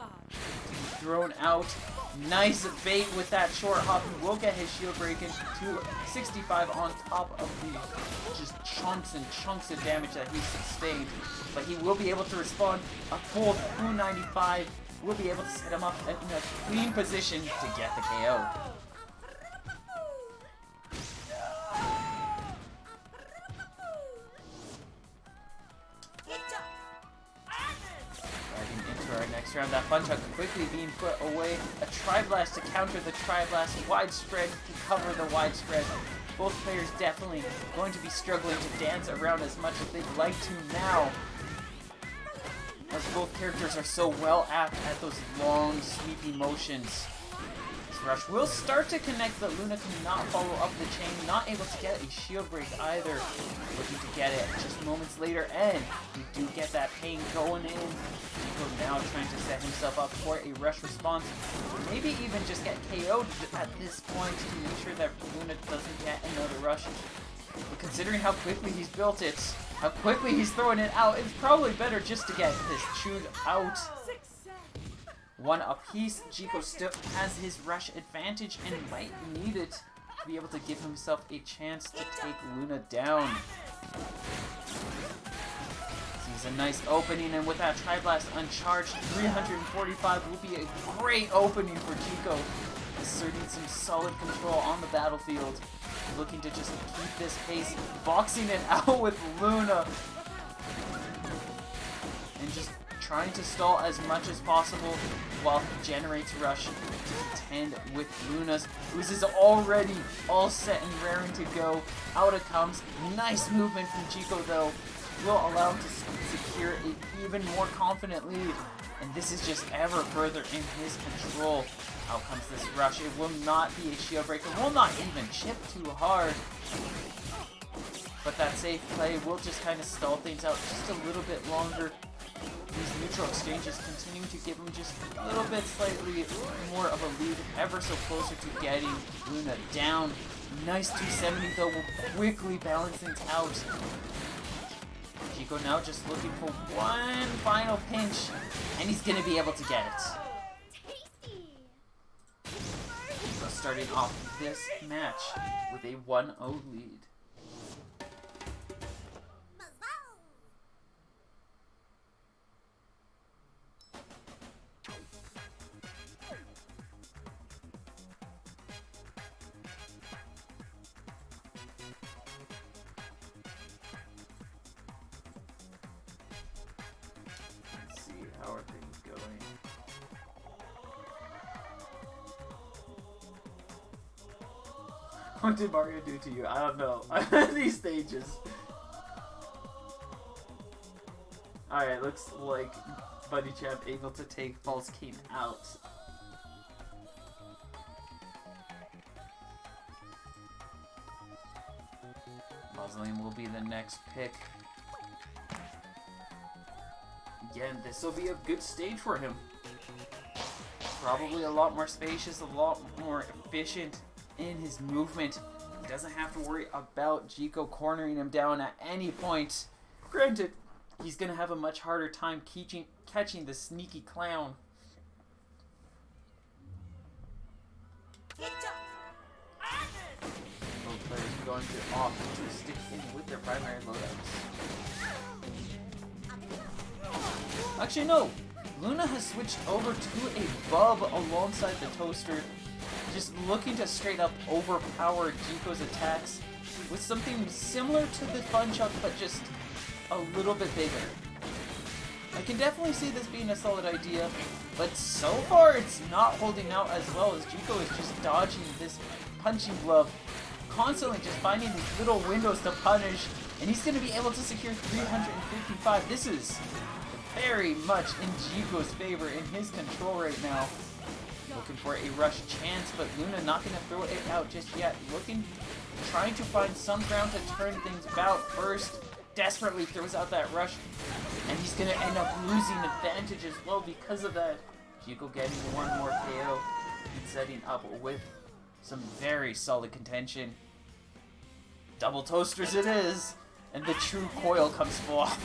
thrown out. Nice bait with that short hop. He will get his shield breaking to 65 on top of the just chunks and chunks of damage that he sustained. But he will be able to respond. A full 295 will be able to set him up in a clean position to get the KO. next round. That Fun Chuck quickly being put away. A Tri-Blast to counter the Tri-Blast. Widespread to cover the widespread. Both players definitely going to be struggling to dance around as much as they'd like to now, as both characters are so well apt at those long, sweepy motions. This rush will start to connect, but Luna cannot follow up the chain, not able to get a shield break either. Looking to get it just moments later, and we do get that pain going in. Chico now trying to set himself up for a rush response, maybe even just get KO'd at this point to make sure that Luna doesn't get another rush. But considering how quickly he's built it, how quickly he's throwing it out, it's probably better just to get this chewed out. One apiece. Chico still has his rush advantage and might need it to be able to give himself a chance to take Luna down. Sees a nice opening, and with that Tri-Blast uncharged, 345 will be a great opening for Chico, asserting some solid control on the battlefield. Looking to just keep this pace, boxing it out with Luna, and just trying to stall as much as possible while he generates rush to contend with Luna's, whose is already all set and raring to go. Out it comes. Nice movement from Chico, though. Will allow him to secure an even more confident lead, and this is just ever further in his control. Out comes this rush. It will not be a shield break. It will not even chip too hard. But that safe play will just kind of stall things out just a little bit longer. These neutral exchanges continue to give him just a little bit slightly more of a lead, ever so closer to getting Luna down. Nice 270 though, will quickly balance things out. Chico now just looking for one final pinch, and he's going to be able to get it. So starting off this match with a 1-0 lead. How are things going? What did Mario do to you? I don't know. These stages. Alright, looks like Buddy Champ able to take False King out. Mausoleum will be the next pick. Again, this will be a good stage for him. Probably a lot more spacious, a lot more efficient in his movement. He doesn't have to worry about Chico cornering him down at any point. Granted, he's going to have a much harder time catching the sneaky clown. Both players going to opt to stick in with their primary loadouts. Actually, no. Luna has switched over to a Bub alongside the Toaster, just looking to straight up overpower Chico's attacks with something similar to the Fun Chuck, but just a little bit bigger. I can definitely see this being a solid idea, but so far it's not holding out as well, as Chico is just dodging this punching glove, constantly just finding these little windows to punish, and he's going to be able to secure 355. This is very much in Chico's favor, in his control right now. Looking for a rush chance, but Luna not going to throw it out just yet. Trying to find some ground to turn things about first. Desperately throws out that rush, and he's going to end up losing advantage as well because of that. Chico getting one more KO and setting up with some very solid contention. Double toasters it is, and the true coil comes off.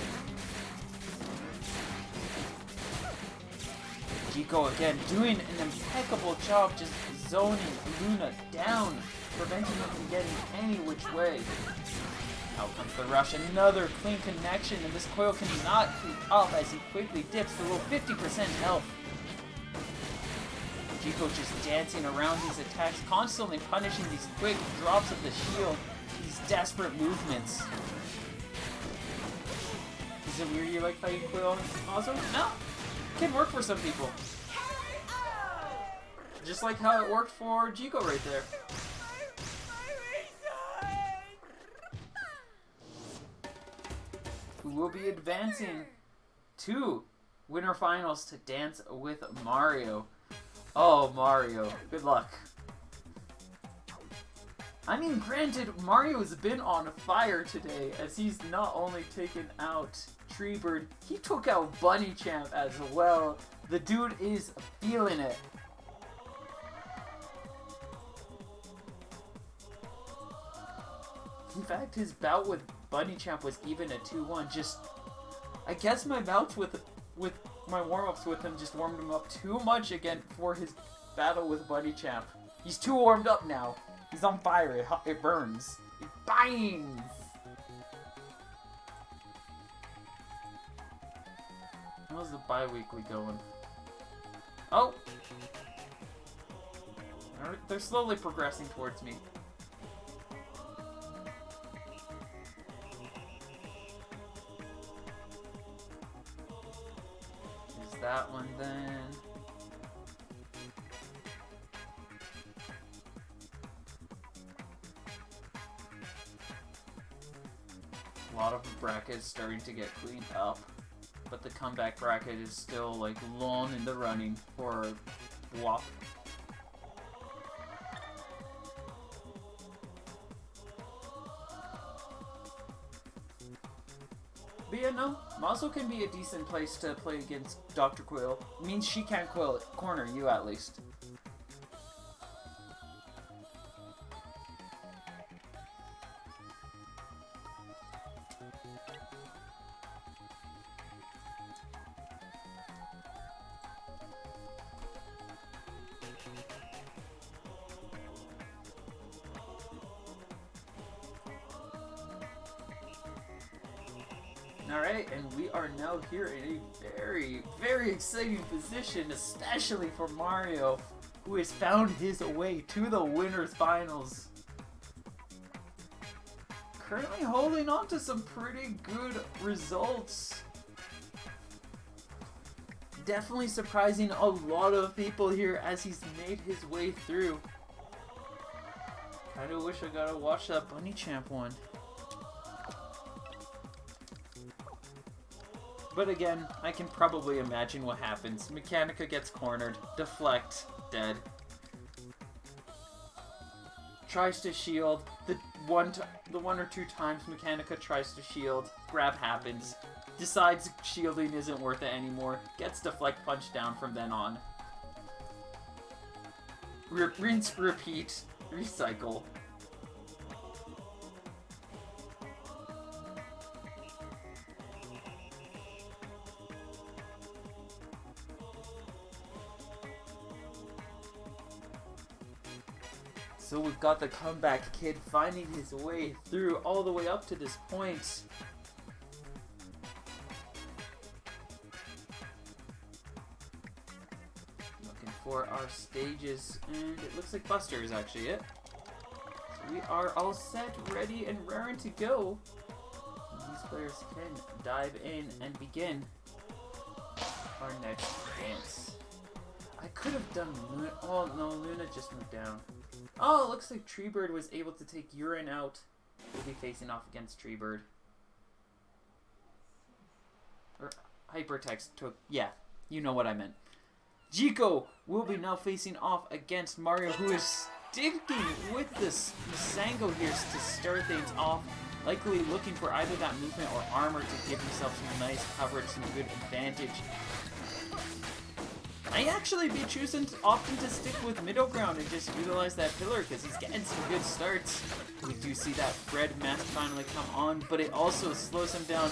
Chico again doing an impeccable job just zoning Luna down, preventing him from getting any which way. Out comes the rush, another clean connection, and this coil cannot keep up as he quickly dips below 50% health. Chico just dancing around these attacks, constantly punishing these quick drops of the shield, these desperate movements. Is it weird you like fighting Quill also? No! Can work for some people. Just like how it worked for Jico right there. Who will be advancing to winter finals to dance with Mario. Oh, Mario. Good luck. I mean, granted, Mario's been on fire today, as he's not only taken out Treebird, he took out Bunny Champ as well. The dude is feeling it. In fact, his bout with Bunny Champ was even a 2-1. Just, I guess my bouts with my warm-ups with him just warmed him up too much again for his battle with Bunny Champ. He's too warmed up now. He's on fire. It burns. It binds. How's the bi-weekly going? Oh! They're slowly progressing towards me. There's that one then. A lot of brackets starting to get cleaned up, but the comeback bracket is still like long in the running for WAP. But yeah, no, Mazo can be a decent place to play against Dr. Quill. It means she can't corner you at least. Alright, and we are now here in a very, very exciting position, especially for Mario, who has found his way to the winners finals. Currently holding on to some pretty good results. Definitely surprising a lot of people here as he's made his way through. Kinda wish I got to watch that Bunny Champ one. But again, I can probably imagine what happens. Mechanica gets cornered, deflect, dead. Tries to shield. The one or two times Mechanica tries to shield, grab happens. Decides shielding isn't worth it anymore. Gets deflect punch down from then on. Rinse, repeat, recycle. So we've got the comeback kid finding his way through all the way up to this point. Looking for our stages, and it looks like Buster is actually it. So we are all set, ready, and raring to go. And these players can dive in and begin our next dance. I could have done Luna. Oh no, Luna just moved down. Oh, it looks like Treebird was able to take Urine out. We'll be facing off against Treebird. Or Hypertext took... Yeah, you know what I meant. Jico will be now facing off against Mario, who is sticking with this Masango here to start things off. Likely looking for either that movement or armor to give himself some nice coverage, some good advantage. I actually be choosing often to stick with middle ground and just utilize that pillar because he's getting some good starts. We do see that red mask finally come on, but it also slows him down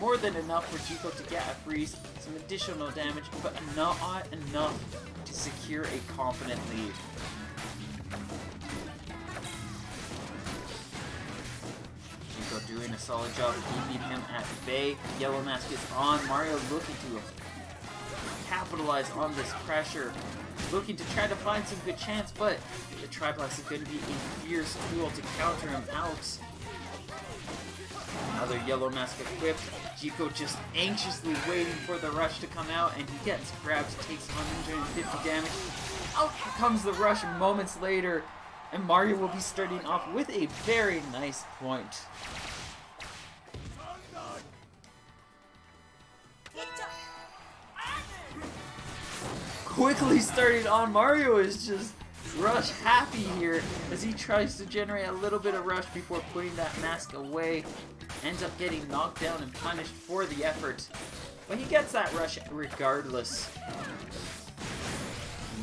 more than enough for Jico to get a freeze, some additional damage, but not enough to secure a confident lead. Jico doing a solid job keeping him at bay. Yellow mask is on. Mario looking to capitalize on this pressure, looking to try to find some good chance, but the Triblast is going to be a fierce tool to counter him out. Another yellow mask equipped. Jiko just anxiously waiting for the rush to come out, and he gets grabbed, takes 150 damage. Out comes the rush moments later, and Mario will be starting off with a very nice point. Quickly starting on, Mario is just rush happy here as he tries to generate a little bit of rush before putting that mask away. Ends up getting knocked down and punished for the effort, but he gets that rush regardless.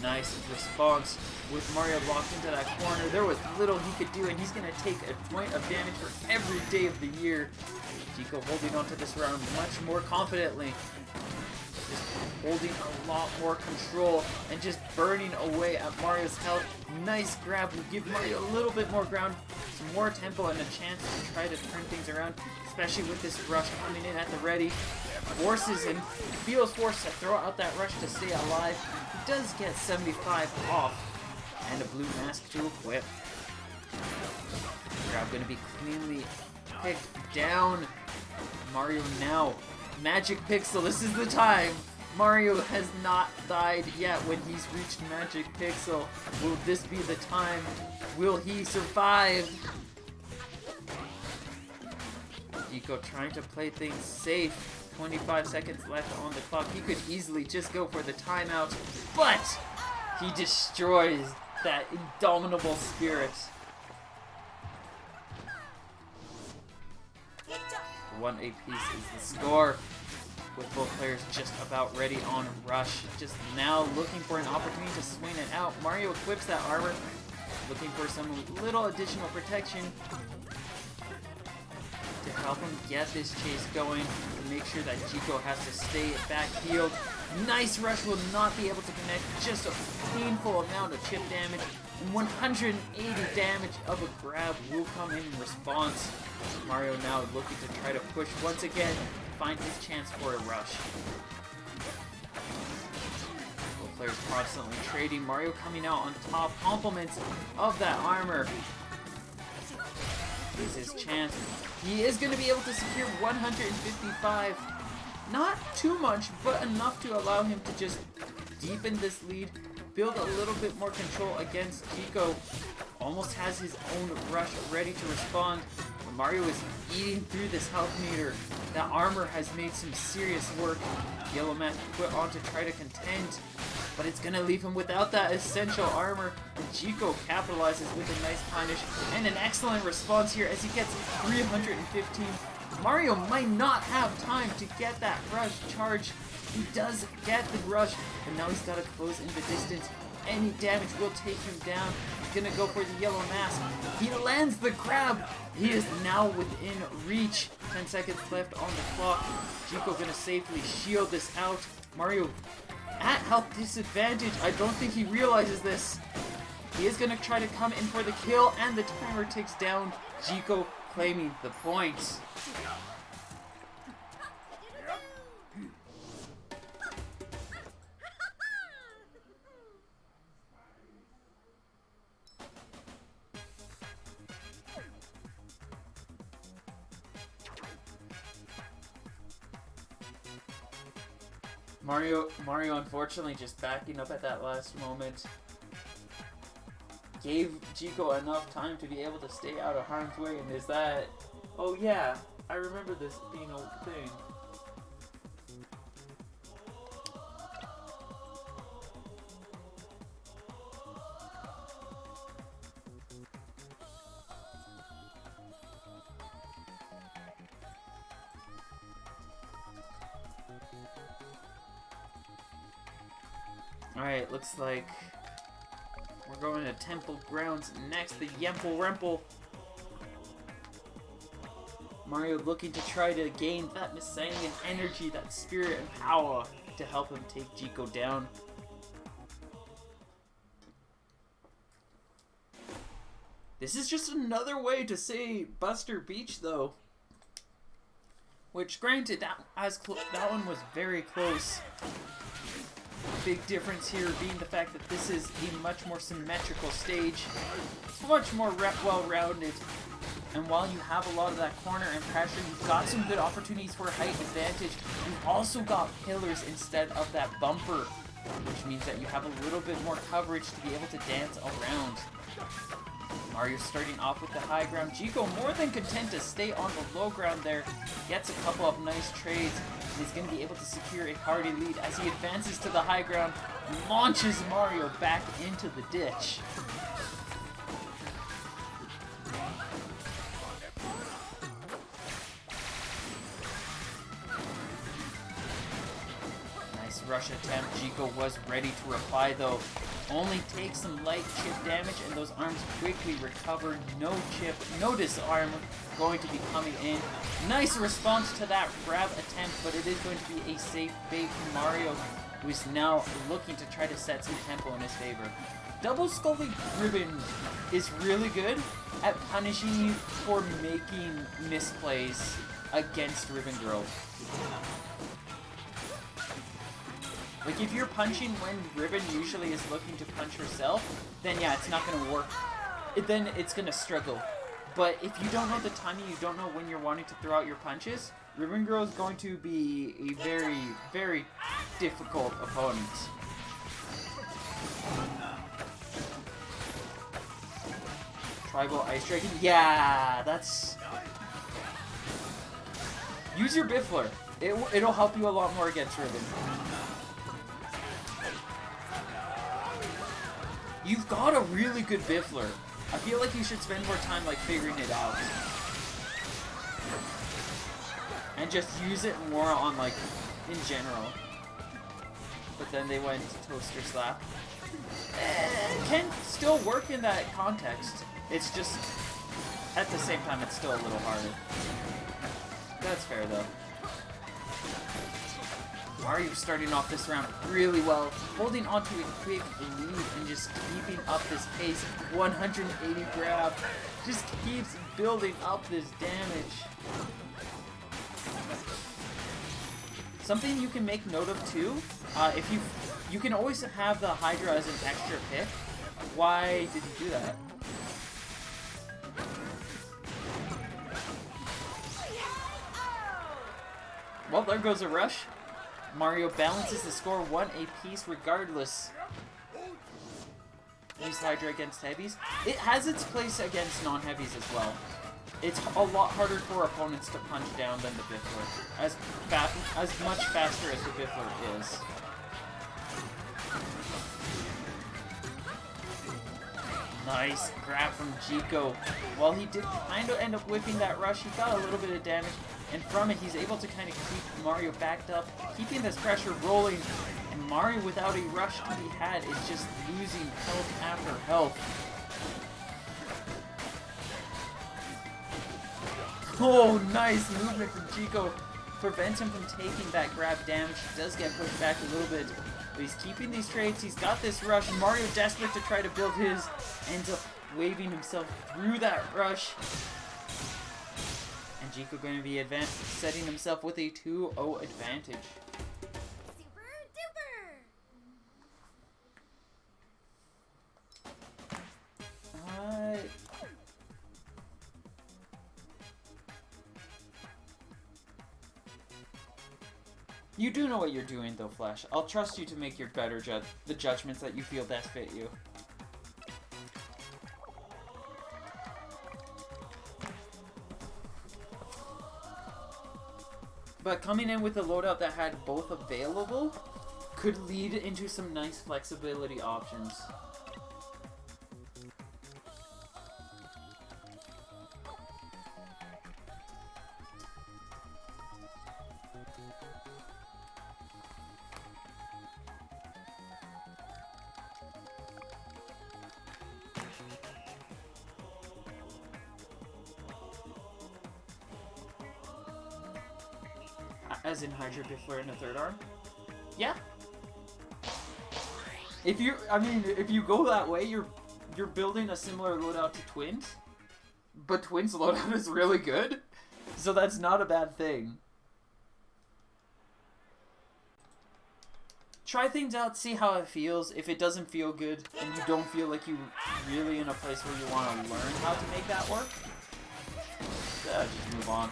Nice response with Mario locked into that corner. There was little he could do, and he's going to take a point of damage for every day of the year. Jiko holding onto this round much more confidently. Just holding a lot more control and just burning away at Mario's health. Nice grab will give Mario a little bit more ground, some more tempo, and a chance to try to turn things around, especially with this rush coming in at the ready. Forces and feels forced to throw out that rush to stay alive. He does get 75 off and a blue mask to equip. Grab going to be cleanly picked down. Mario now. Magic Pixel, this is the time. Mario has not died yet when he's reached Magic Pixel. Will this be the time? Will he survive? Jiko trying to play things safe. 25 seconds left on the clock. He could easily just go for the timeout, but he destroys that indomitable spirit. 1 apiece is the score, with both players just about ready on rush. Just now looking for an opportunity to swing it out. Mario equips that armor, looking for some little additional protection to help him get this chase going, to make sure that Jiko has to stay back healed. Nice rush will not be able to connect, just a painful amount of chip damage, and 180 damage of a grab will come in response. Mario now looking to try to push once again, find his chance for a rush. Both players constantly trading, Mario coming out on top, compliments of that armor. This is his chance. He is going to be able to secure 155. Not too much, but enough to allow him to just deepen this lead, build a little bit more control against Jiko. Almost has his own rush ready to respond. Mario is eating through this health meter. That armor has made some serious work. Yellow mask put on to try to contend, but it's going to leave him without that essential armor. And Jiko capitalizes with a nice punish and an excellent response here as he gets 315. Mario might not have time to get that rush charge. He does get the rush, but now he's got to close in the distance. Any damage will take him down. He's gonna go for the yellow mask. He lands the grab. He is now within reach. 10 seconds left on the clock. Jiko gonna safely shield this out. Mario at health disadvantage. I don't think he realizes this. He is gonna try to come in for the kill, and the timer ticks down. Jiko claiming the points. Mario unfortunately just backing up at that last moment gave Jiko enough time to be able to stay out of harm's way, and is that... Oh yeah, I remember this being a thing. Alright, looks like we're going to Temple Grounds next, the Yemple Remple. Mario looking to try to gain that Missanian energy, that spirit and power to help him take Jiko down. This is just another way to say Buster Beach, though. Which, granted, that one was very close. Big difference here being the fact that this is a much more symmetrical stage. It's much more well-rounded. And while you have a lot of that corner and pressure, you've got some good opportunities for height advantage. You've also got pillars instead of that bumper, which means that you have a little bit more coverage to be able to dance around. Mario starting off with the high ground. Chico more than content to stay on the low ground there. Gets a couple of nice trades and is going to be able to secure a hearty lead as he advances to the high ground. Launches Mario back into the ditch. Nice rush attempt. Chico was ready to reply though. Only takes some light chip damage and those arms quickly recover. No chip, no disarm going to be coming in. Nice response to that grab attempt, but it is going to be a safe bait from Mario, who is now looking to try to set some tempo in his favor. Double Scully Ribbon is really good at punishing you for making misplays against Ribbon Girl. Like, if you're punching when Ribbon usually is looking to punch herself, then yeah, it's not going to work. Then it's going to struggle. But if you don't know the timing, you don't know when you're wanting to throw out your punches, Ribbon Girl is going to be a very, very difficult opponent. Tribal Ice Dragon? Yeah, that's... Use your Biffler. It'll help you a lot more against Ribbon. You've got a really good Biffler. I feel like you should spend more time like figuring it out. And just use it more on like, in general. But then they went Toaster Slap. It can still work in that context. It's just, at the same time, it's still a little harder. That's fair though. Mario starting off this round really well, holding onto a quick lead and just keeping up this pace. 180 grab, just keeps building up this damage. Something you can make note of too, if you can always have the Hydra as an extra pick. Why did you do that? Well, there goes a rush. Mario balances the score 1 apiece regardless. Use Hydra against heavies. It has its place against non-heavies as well. It's a lot harder for opponents to punch down than the Biffler. As much faster as the Biffler is. Nice grab from Chico. While he did kind of end up whipping that rush, he got a little bit of damage. And from it, he's able to kind of keep Mario backed up, keeping this pressure rolling. And Mario, without a rush to be had, is just losing health after health. Oh, nice movement from Chico. Prevents him from taking that grab damage. He does get pushed back a little bit. But he's keeping these trades. He's got this rush. Mario, desperate to try to build his, ends up waving himself through that rush. And Chico going to be setting himself with a 2-0 advantage. Super duper! You do know what you're doing though, Flash. I'll trust you to make your better the judgments that you feel best fit you. But coming in with a loadout that had both available could lead into some nice flexibility options. As in Hydra Biffler in a third arm? Yeah. If you go that way, you're building a similar loadout to Twins. But Twins' loadout is really good. So that's not a bad thing. Try things out, see how it feels. If it doesn't feel good, and you don't feel like you're really in a place where you want to learn how to make that work, just move on.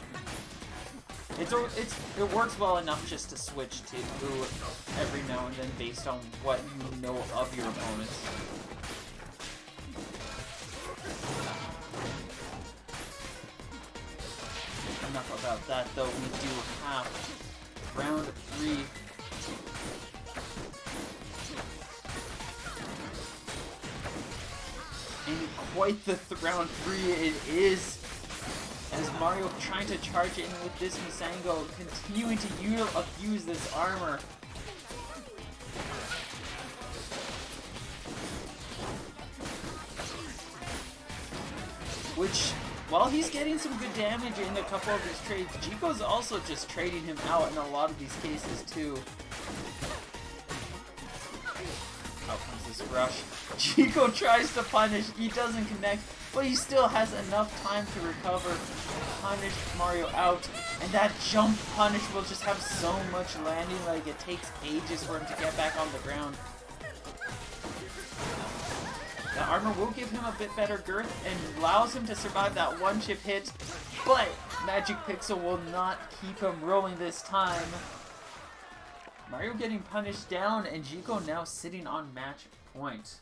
It works well enough just to switch to every now and then based on what you know of your opponents. Enough about that though, we do have round 3. And quite the round 3 it is. As Mario trying to charge in with this Masango, continuing to abuse this armor. Which, while he's getting some good damage in a couple of his trades, Jiko's also just trading him out in a lot of these cases too. Out comes this rush. Jiko tries to punish, he doesn't connect, but he still has enough time to recover, punish Mario out, and that jump punish will just have so much landing, like it takes ages for him to get back on the ground. The armor will give him a bit better girth and allows him to survive that one chip hit, but Magic Pixel will not keep him rolling this time. Mario getting punished down and Jiko now sitting on match point.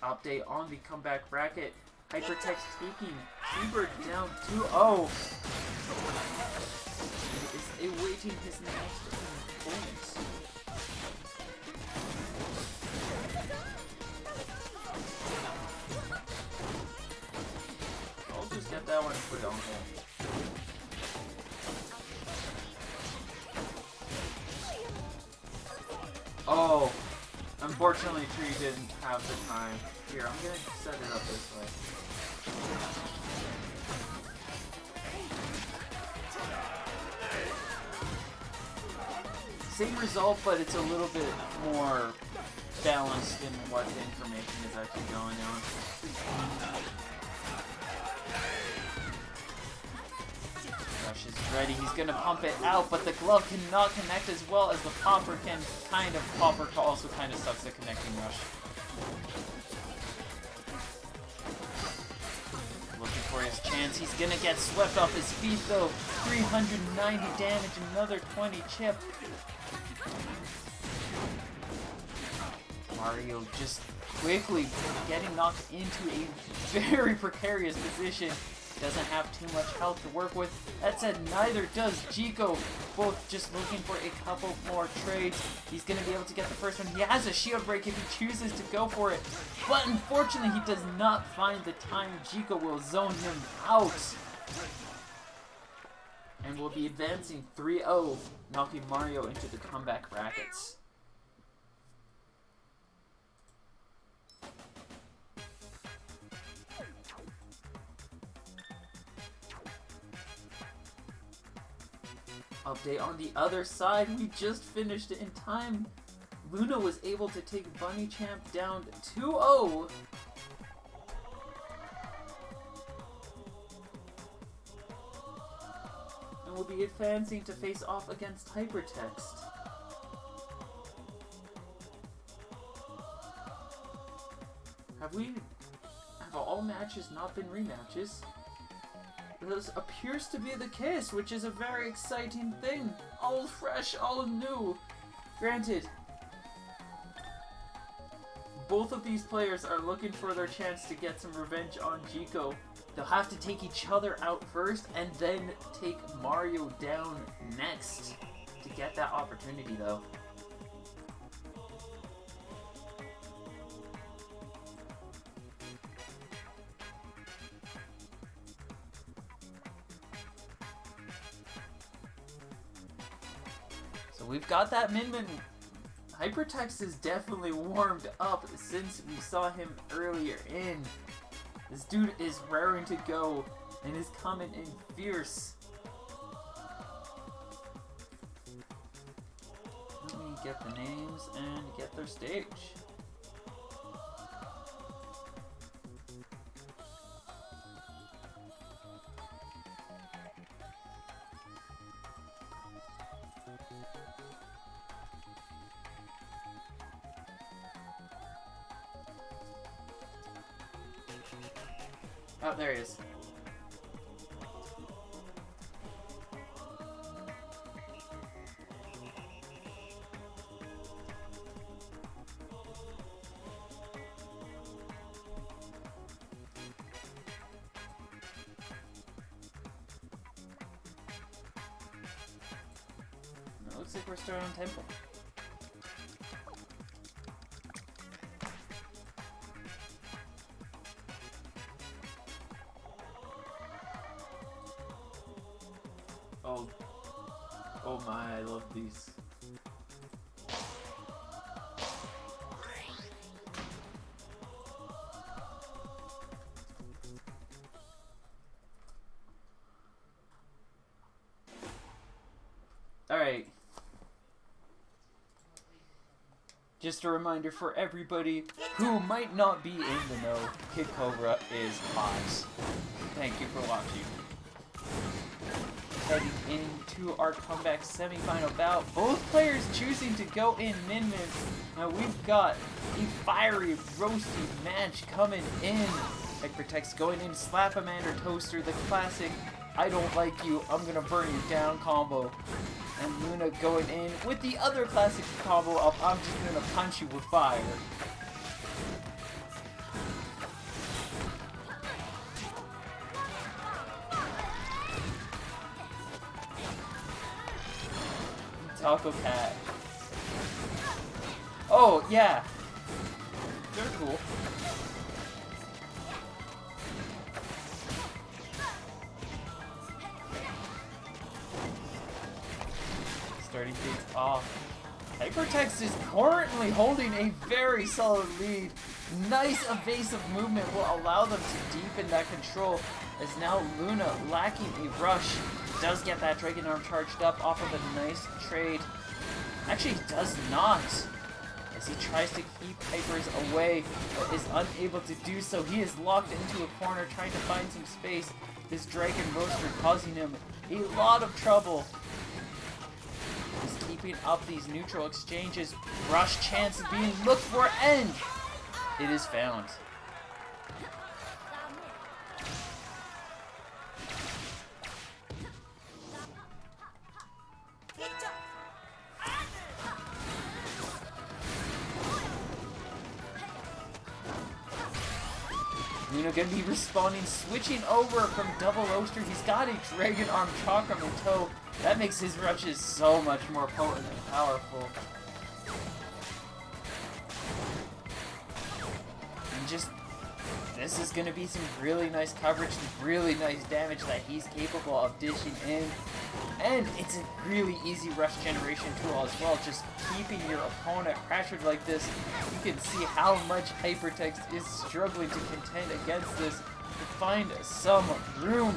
Update on the comeback bracket. Hypertext taking T-Bird down 2-0. He is awaiting his next opponent. I'll just get that one and put it on hold. Oh, unfortunately Tree didn't have the time. Here, I'm gonna set it up this way. Same result, but it's a little bit more balanced in what the information is actually going on. Rush is ready, he's gonna pump it out, but the glove cannot connect as well as the popper can. Popper also kind of sucks at connecting Rush. Looking for his chance, he's gonna get swept off his feet though. 390 damage, another 20 chip. Mario just quickly getting knocked into a very precarious position. Doesn't have too much health to work with. That said, neither does Jiko. Both just looking for a couple more trades. He's going to be able to get the first one. He has a shield break if he chooses to go for it. But unfortunately, he does not find the time. Jiko will zone him out. And will be advancing 3-0, knocking Mario into the comeback brackets. Update on the other side, we just finished it in time. Luna was able to take Bunny Champ down 2-0. And will be advancing to face off against Hypertext. Have all matches not been rematches? This appears to be the case, which is a very exciting thing. All fresh, all new. Granted, both of these players are looking for their chance to get some revenge on Jiko. They'll have to take each other out first and then take Mario down next to get that opportunity though. We've got that Min-Min. Hypertext is definitely warmed up since we saw him earlier in. This dude is raring to go and is coming in fierce. Let me get the names and get their stage. Oh, there he is. looks like we're starting on Temple. Oh. Oh my, I love these. Alright. Just a reminder for everybody who might not be in the know, Kid Cobra is hot. Thank you for watching. Heading into our comeback semifinal bout, both players choosing to go in min-min. Now we've got a fiery, roasty match coming in. Hypertext going in, Slap-A-Man Toaster, the classic I don't like you, I'm gonna burn you down combo. And Luna going in with the other classic combo of I'm just gonna punch you with fire. Taco Cat. Oh, yeah. They're cool. Starting things off. Hypertext is currently holding a very solid lead. Nice evasive movement will allow them to deepen that control, as now Luna, lacking a rush, does get that Dragon Arm charged up off of a nice trade. Actually, does not, as he tries to keep Hypers away, but is unable to do so. He is locked into a corner trying to find some space. This Dragon Roaster causing him a lot of trouble. He's keeping up these neutral exchanges. Rush chance is being looked for, and it is found. Luna gonna be respawning, switching over from double roaster. He's got a Dragon Arm Chakram in tow. That makes his rushes so much more potent and powerful. And just, this is gonna be some really nice coverage, really nice damage that he's capable of dishing in. And it's a really easy rush generation tool as well. Just keeping your opponent pressured like this, you can see how much Hypertext is struggling to contend against this to find some room.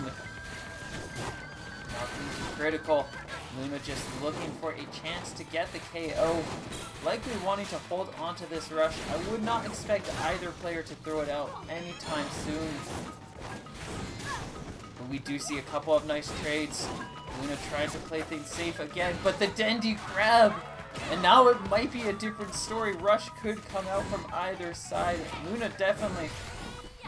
Not being critical. Luna just looking for a chance to get the KO. Likely wanting to hold onto this rush. I would not expect either player to throw it out anytime soon. But we do see a couple of nice trades. Luna trying to play things safe again, but the Dendy grab! And now it might be a different story. Rush could come out from either side. Luna definitely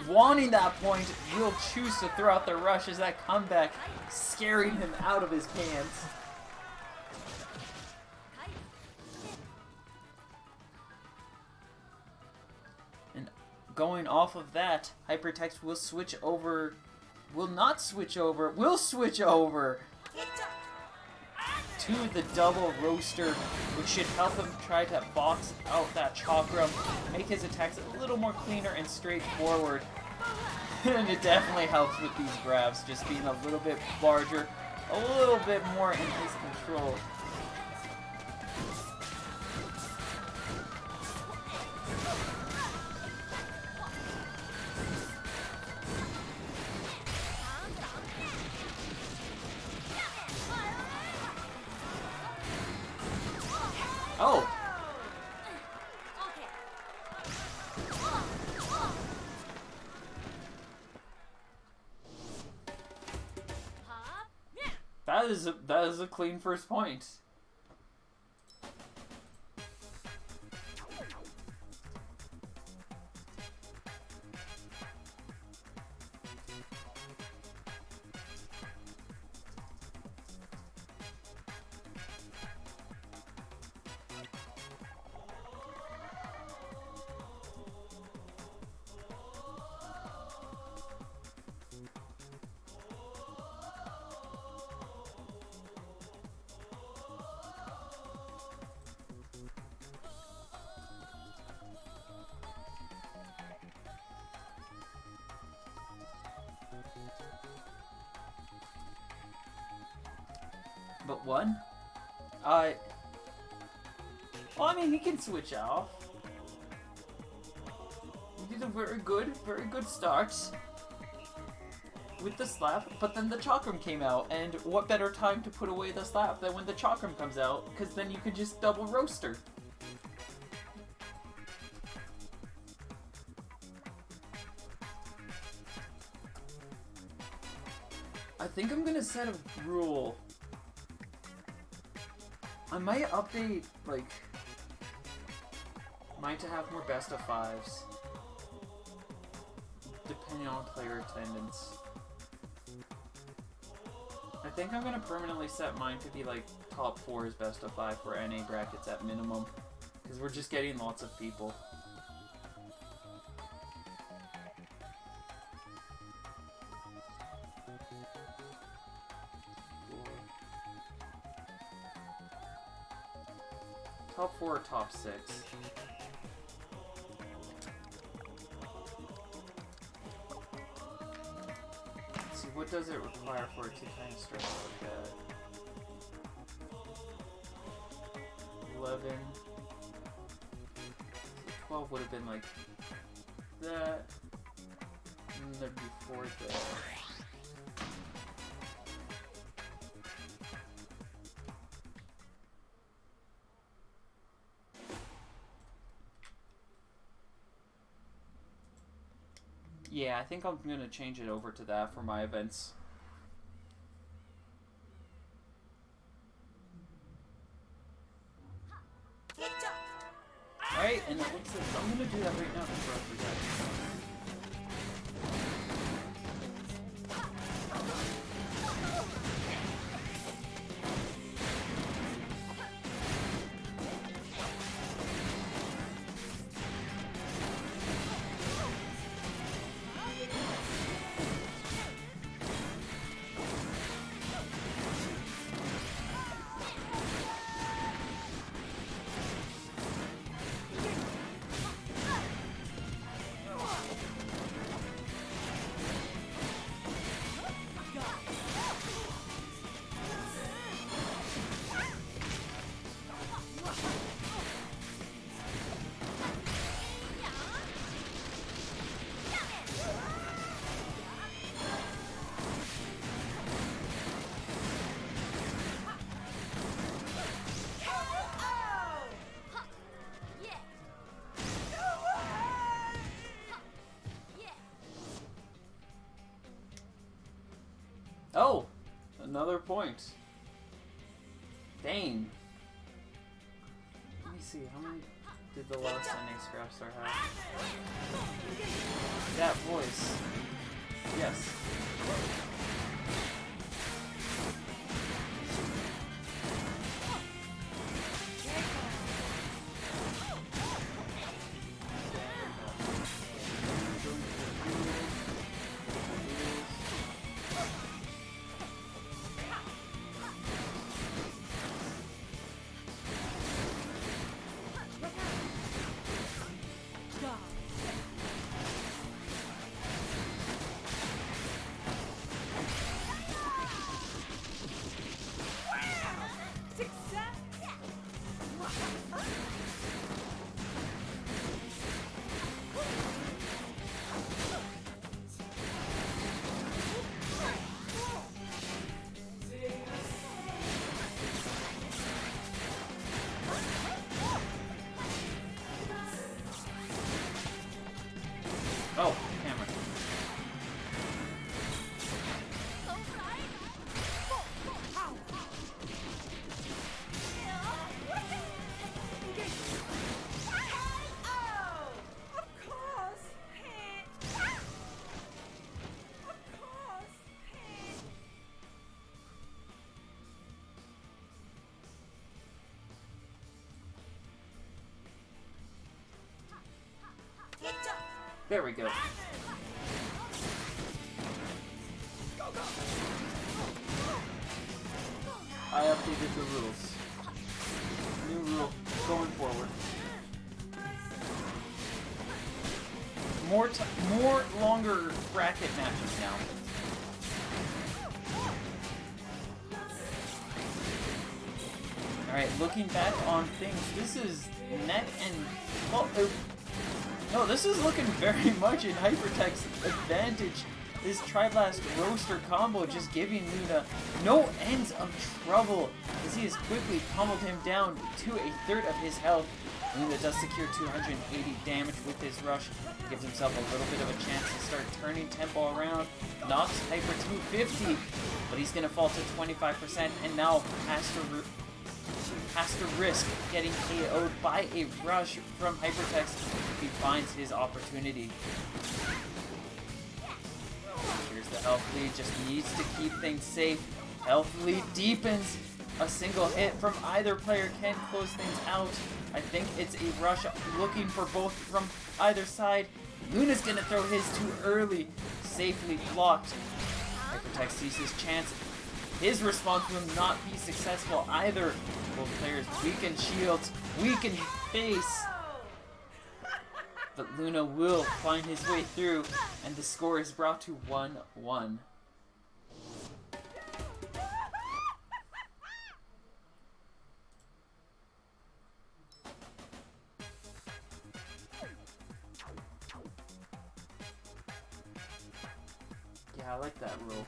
wanting that point, will choose to throw out the rush as that comeback scaring him out of his pants. And going off of that, Hypertext will switch over, will switch over to the double roaster, which should help him try to box out that chakram, make his attacks a little more cleaner and straightforward. And it definitely helps with these grabs, just being a little bit larger, a little bit more in his control. Oh! That is a clean first point. one. Well, I mean, he can switch off. He did a very good start with the slap, but then the chakram came out, and what better time to put away the slap than when the chakram comes out, because then you can just double roast her. I think I'm gonna set a rule. I might update, like, mine to have more best of fives, depending on player attendance. I think I'm gonna permanently set mine to be like top 4's best of 5 for NA brackets at minimum, because we're just getting lots of people. Top 4 or top 6? Let's see, what does it require for it to kind of stretch like that? 11. 12 would have been like that. And there'd be 4 there. Yeah, I think I'm gonna change it over to that for my events. Alright, and it looks like I'm gonna do that right now before I forget. Oh! Another point. Dang. Let me see, how many did the last NA Scrap Star have? That voice. Yes. Oh, camera. There we go. I updated the rules. New rule going forward. More longer bracket matches now. Alright, looking back on things, this is neck and... Well, no, this is looking very much in Hypertech's advantage. This Tri-Blast Roaster combo just giving Luna no ends of trouble as he has quickly pummeled him down to a third of his health. Luna does secure 280 damage with his rush, gives himself a little bit of a chance to start turning tempo around, knocks Hyper 250, but he's going to fall to 25% and now has to risk getting KO'd by a rush from Hypertech if he finds his opportunity. Here's the health lead, just needs to keep things safe. Health lead deepens. A single hit from either player can close things out. I think it's a rush looking for both from either side. Luna's gonna throw his too early, safely blocked. Hypertech sees his chance. His response will not be successful either. Both players weaken shields, weaken face. But Luna will find his way through, and the score is brought to 1-1. Yeah, I like that rule.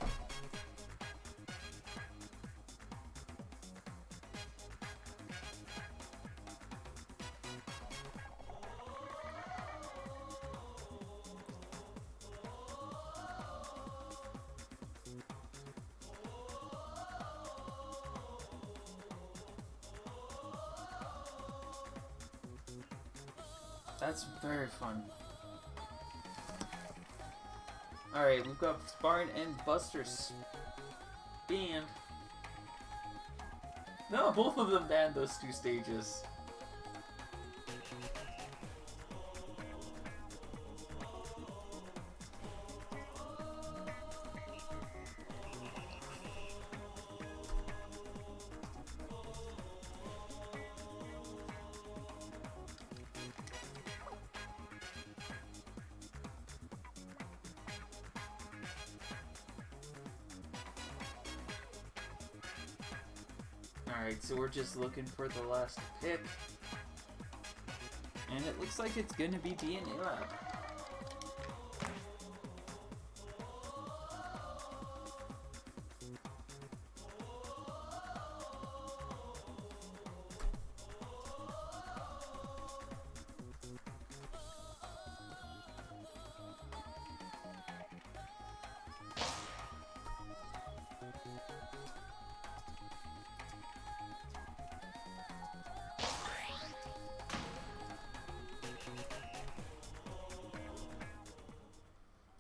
That's very fun. Alright, we've got Spartan and Buster's banned. No, both of them banned those two stages. Alright, so we're just looking for the last pick. And it looks like it's gonna be DNA Lab.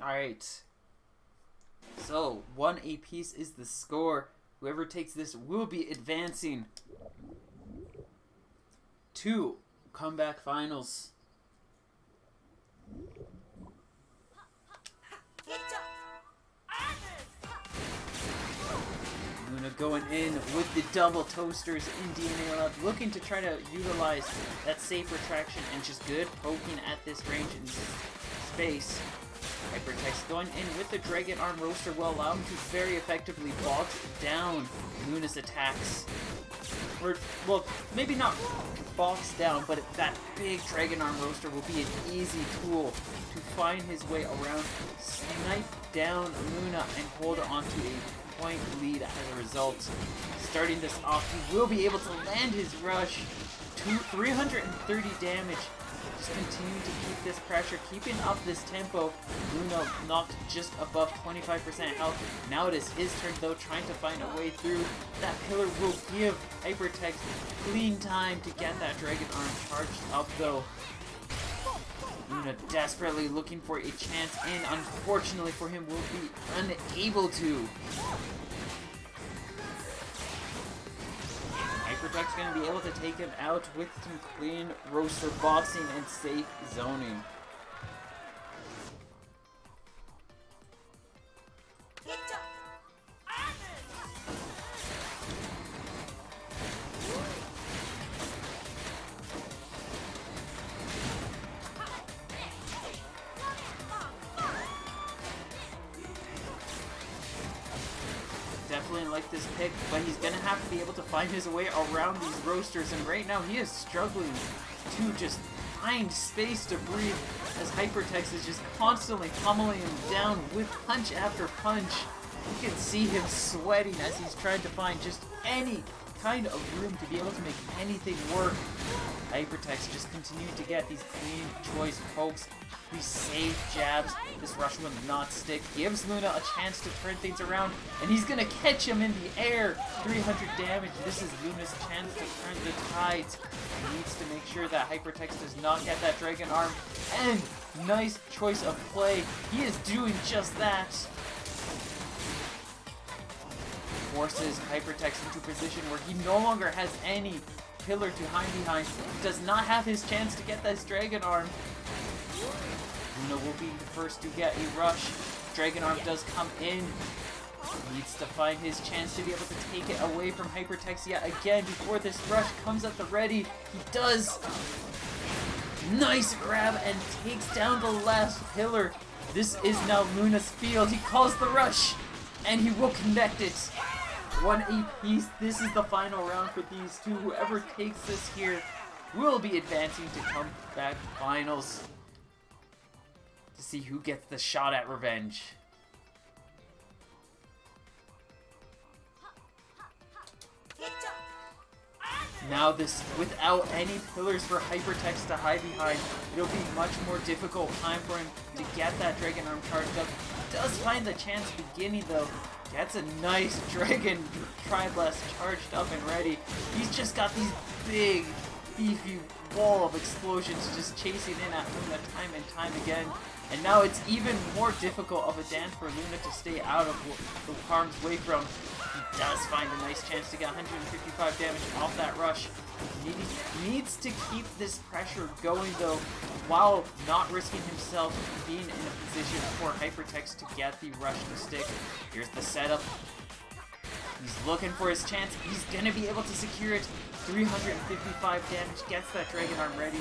Alright. So, 1 apiece is the score. Whoever takes this will be advancing to comeback finals. Luna going in with the double toasters in DNA Lab, looking to try to utilize that safe retraction and just good poking at this range in space. Hypertech going in with the Dragon Arm Roaster will allow him to very effectively box down Luna's attacks. Or, well, maybe not box down, but that big Dragon Arm Roaster will be an easy tool to find his way around, snipe down Luna, and hold on to a point lead as a result. Starting this off, he will be able to land his rush to 330 damage. Just continue to keep this pressure, keeping up this tempo. Luna knocked just above 25% health. Now it is his turn though, trying to find a way through. That pillar will give Hypertech clean time to get that Dragon Arm charged up though. Luna desperately looking for a chance, and unfortunately for him will be unable to. Hypertech's going to be able to take him out with some clean roaster boxing and safe zoning. definitely like this pick, but he's gonna have to be able to find his way around these roasters, and right now he is struggling to just find space to breathe as Hypertext is just constantly pummeling him down with punch after punch. You can see him sweating as he's trying to find just any kind of room to be able to make anything work. Hypertext just continuing to get these clean choice pokes, these safe jabs. This rush will not stick. Gives Luna a chance to turn things around, and he's gonna catch him in the air. 300 damage. This is Luna's chance to turn the tides. He needs to make sure that Hypertext does not get that Dragon Arm, and nice choice of play. He is doing just that. Forces Hypertext into a position where he no longer has any pillar to hide behind. Does not have his chance to get this Dragon Arm. Luna will be the first to get a rush. Dragon Arm does come in. Needs to find his chance to be able to take it away from Hypertext yet again before this rush comes at the ready. He does. Nice grab and takes down the last pillar. This is now Luna's field. He calls the rush and he will connect it. 1 apiece. This is the final round for these two. Whoever takes this here will be advancing to comeback finals to see who gets the shot at revenge. Now this, without any pillars for Hypertext to hide behind, it'll be much more difficult time for him to get that Dragon Arm charged up. Does find the chance beginning though. Gets a nice Dragon Tri-Blast charged up and ready. He's just got these big, beefy wall of explosions just chasing in at Luna time and time again. And now it's even more difficult of a dance for Luna to stay out of the harm's way from. He does find a nice chance to get 155 damage off that rush. He needs to keep this pressure going though, while not risking himself being in a position for Hypertext to get the rush to stick. Here's the setup. He's looking for his chance. He's gonna be able to secure it. 355 damage, gets that Dragon Arm ready.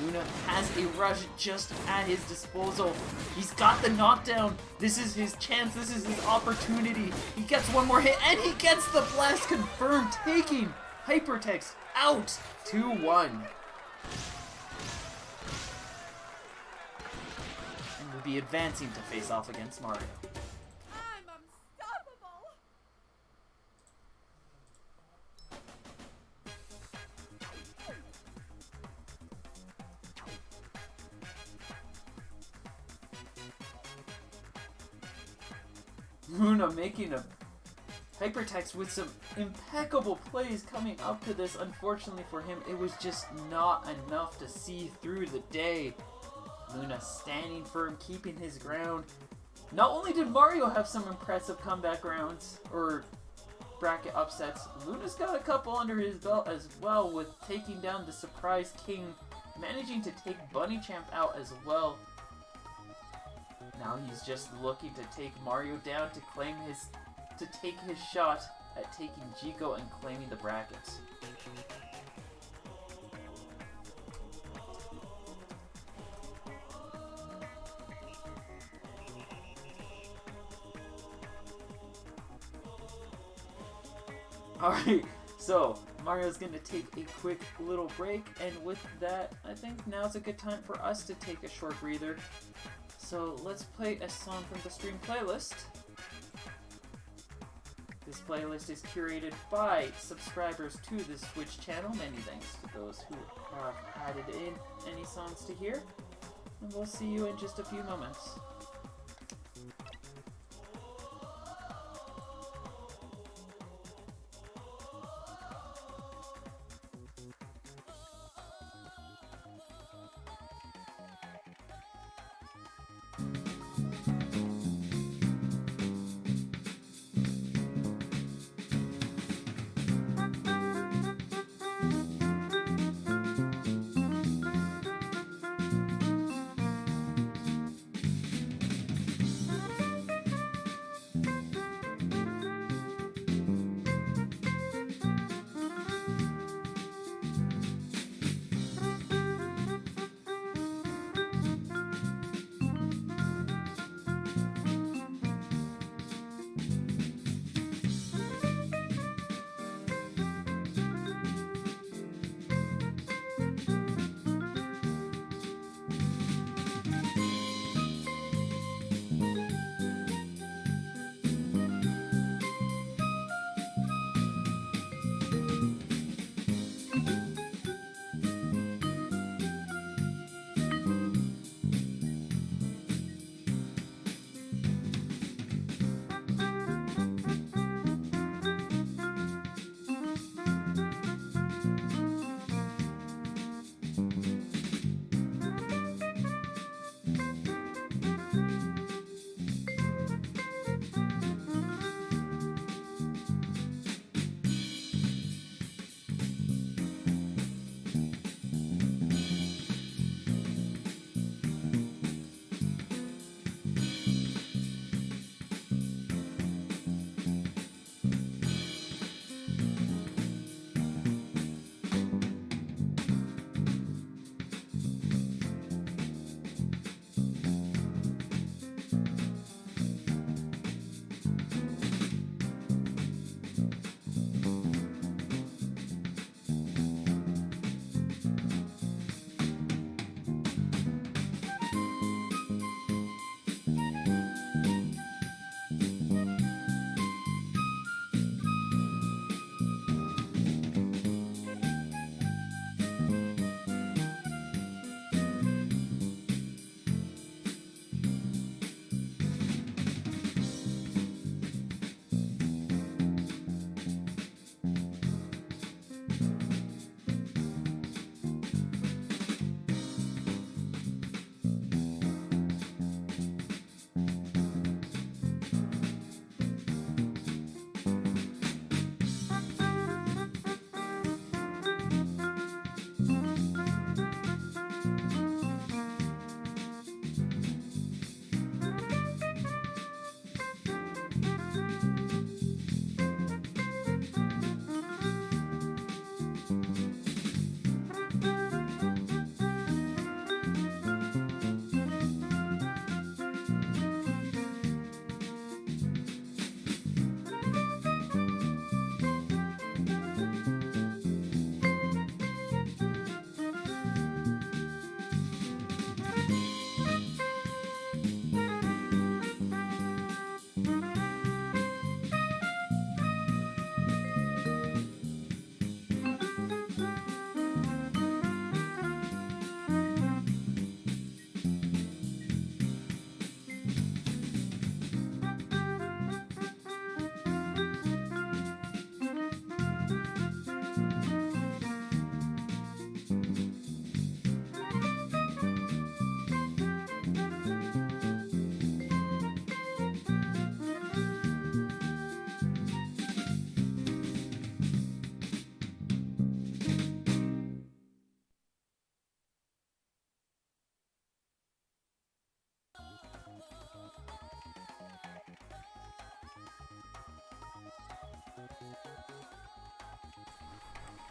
Luna has a rush just at his disposal. He's got the knockdown. This is his chance. This is his opportunity. He gets one more hit, and he gets the blast confirmed, taking Hypertext out 2-1. And will be advancing to face off against Mario. I'm unstoppable. Luna making a Hypertext with some impeccable plays coming up to this. Unfortunately for him, it was just not enough to see through the day. Luna standing firm, keeping his ground. Not only did Mario have some impressive comeback rounds, or bracket upsets, Luna's got a couple under his belt as well, with taking down the Surprise King, managing to take Bunny Champ out as well. Now he's just looking to take Mario down to take his shot at taking Jico and claiming the brackets. Alright, so Mario's going to take a quick little break, and with that, I think now's a good time for us to take a short breather. So let's play a song from the stream playlist. This playlist is curated by subscribers to the Twitch channel. Many thanks to those who have added in any songs to hear. And we'll see you in just a few moments.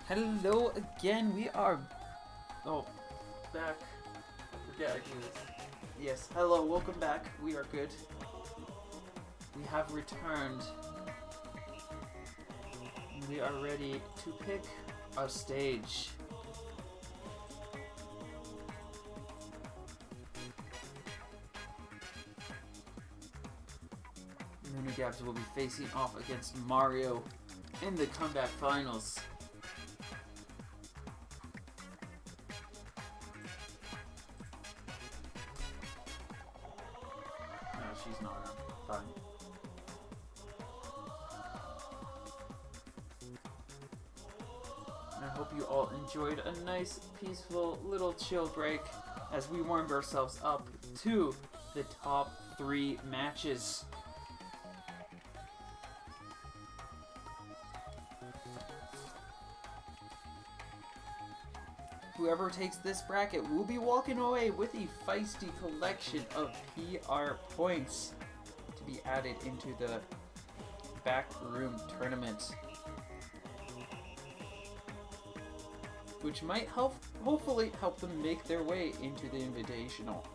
Hello again. We are back. I forget I do this. Yes, hello, welcome back. We are good. We have returned. We are ready to pick a stage. Luna Gabs will be facing off against Mario in the comeback finals. No, she's not around. Fine. And I hope you all enjoyed a nice, peaceful, little chill break as we warmed ourselves up to the top 3 matches. Whoever takes this bracket will be walking away with a feisty collection of PR points to be added into the backroom tournament, which might hopefully help them make their way into the Invitational.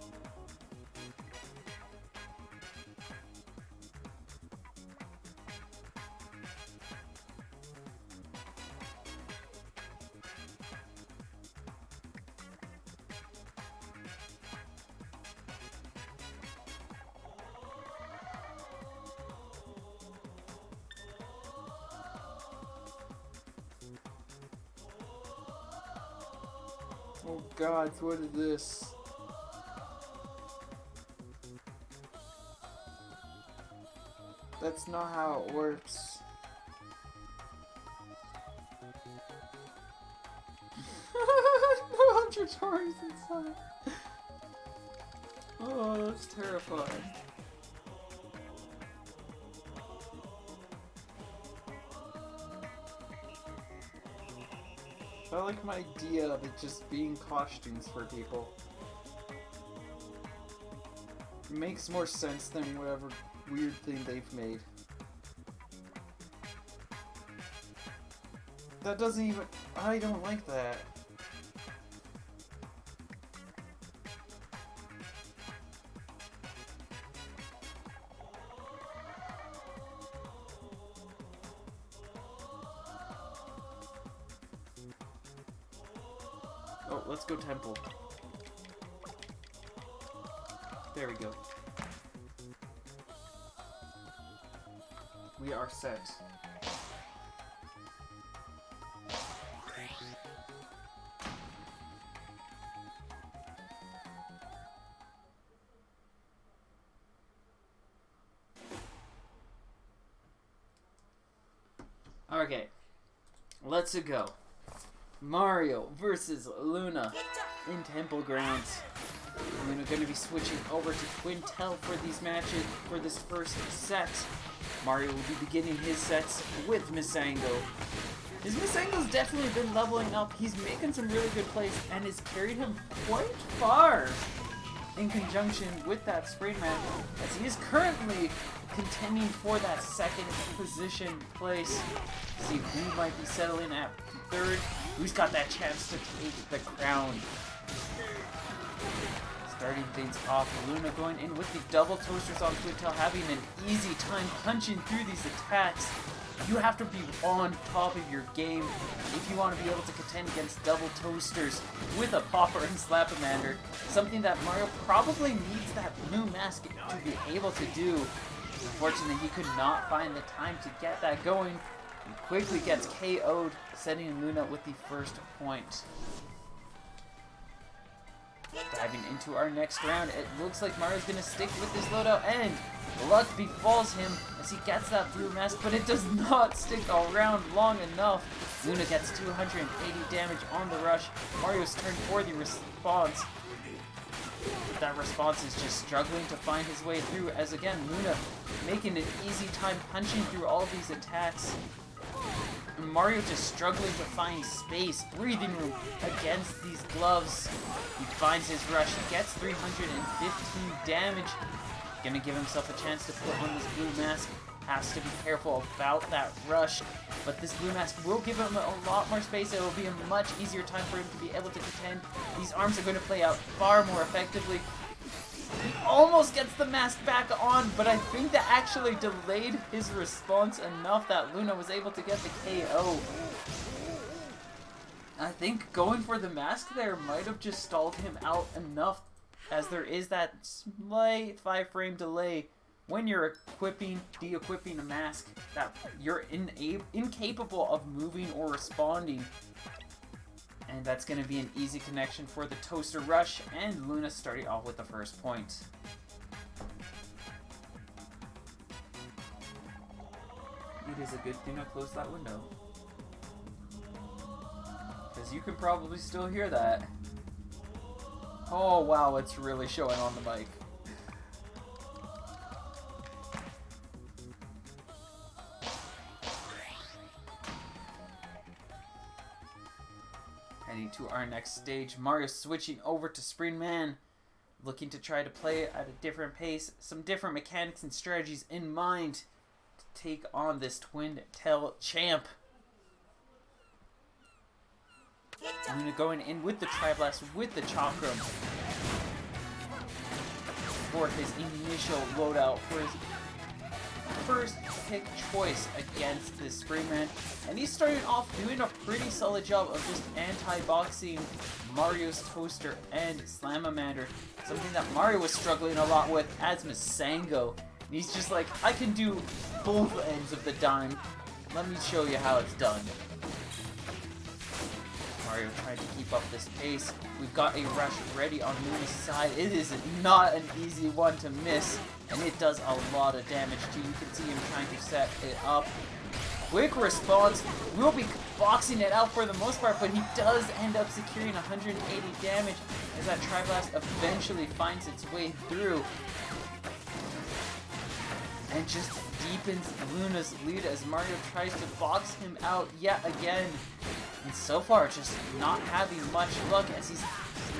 Oh god, what is this? That's not how it works. The 100 stories inside. Oh, that's terrifying. I like my idea of it just being costumes for people. It makes more sense than whatever weird thing they've made. That doesn't even... I don't like that. Oh, let's go temple. There we go. We are set. Okay, let's go. Mario versus Luna in Temple Grounds. Luna going to be switching over to Quintel for these matches for this first set. Mario will be beginning his sets with Missango. His Missango's definitely been leveling up. He's making some really good plays and has carried him quite far in conjunction with that Spring Man, as he is currently contending for that second position place. See who might be settling at third. Who's got that chance to take the crown? Starting things off, Luna going in with the double toasters on Quintel, having an easy time punching through these attacks. You have to be on top of your game if you want to be able to contend against double toasters with a Popper and Slapamander. Something that Mario probably needs that blue mask to be able to do. Unfortunately, he could not find the time to get that going and quickly gets KO'd, setting Luna with the first point. Diving into our next round, it looks like Mario's going to stick with this loadout, and luck befalls him as he gets that blue mask, but it does not stick around long enough. Luna gets 280 damage on the rush. Mario's turn for the response. But that response is just struggling to find his way through, as again, Luna making an easy time punching through all of these attacks. And Mario just struggling to find space, breathing room against these gloves. He finds his rush, he gets 315 damage. Gonna give himself a chance to put on this blue mask. has to be careful about that rush. But this blue mask will give him a lot more space. It will be a much easier time for him to be able to contend. These arms are going to play out far more effectively. He almost gets the mask back on, but I think that actually delayed his response enough that Luna was able to get the KO. I think going for the mask there might have just stalled him out enough, as there is that slight 5-frame delay when you're de-equipping a mask that you're incapable of moving or responding. And that's going to be an easy connection for the Toaster Rush, and Luna starting off with the first point. It is a good thing I closed that window, because you can probably still hear that. Oh wow, it's really showing on the mic. Heading to our next stage, Mario switching over to Spring Man, looking to try to play it at a different pace, some different mechanics and strategies in mind to take on this Twin Tail champ. Luna going in with the Tri-Blast with the Chakram for his initial loadout, for his first pick choice against this Springman, and he's starting off doing a pretty solid job of just anti-boxing Mario's Toaster and Slamamander, something that Mario was struggling a lot with as Masango. And he's just like, I can do both ends of the dime. Let me show you how it's done. Mario trying to keep up this pace. We've got a rush ready on Luna's side. It is not an easy one to miss, and it does a lot of damage too. You can see him trying to set it up. Quick response. Will be boxing it out for the most part, but he does end up securing 180 damage as that Tri-Blast eventually finds its way through and just deepens Luna's lead as Mario tries to box him out yet again. And so far, just not having much luck as he's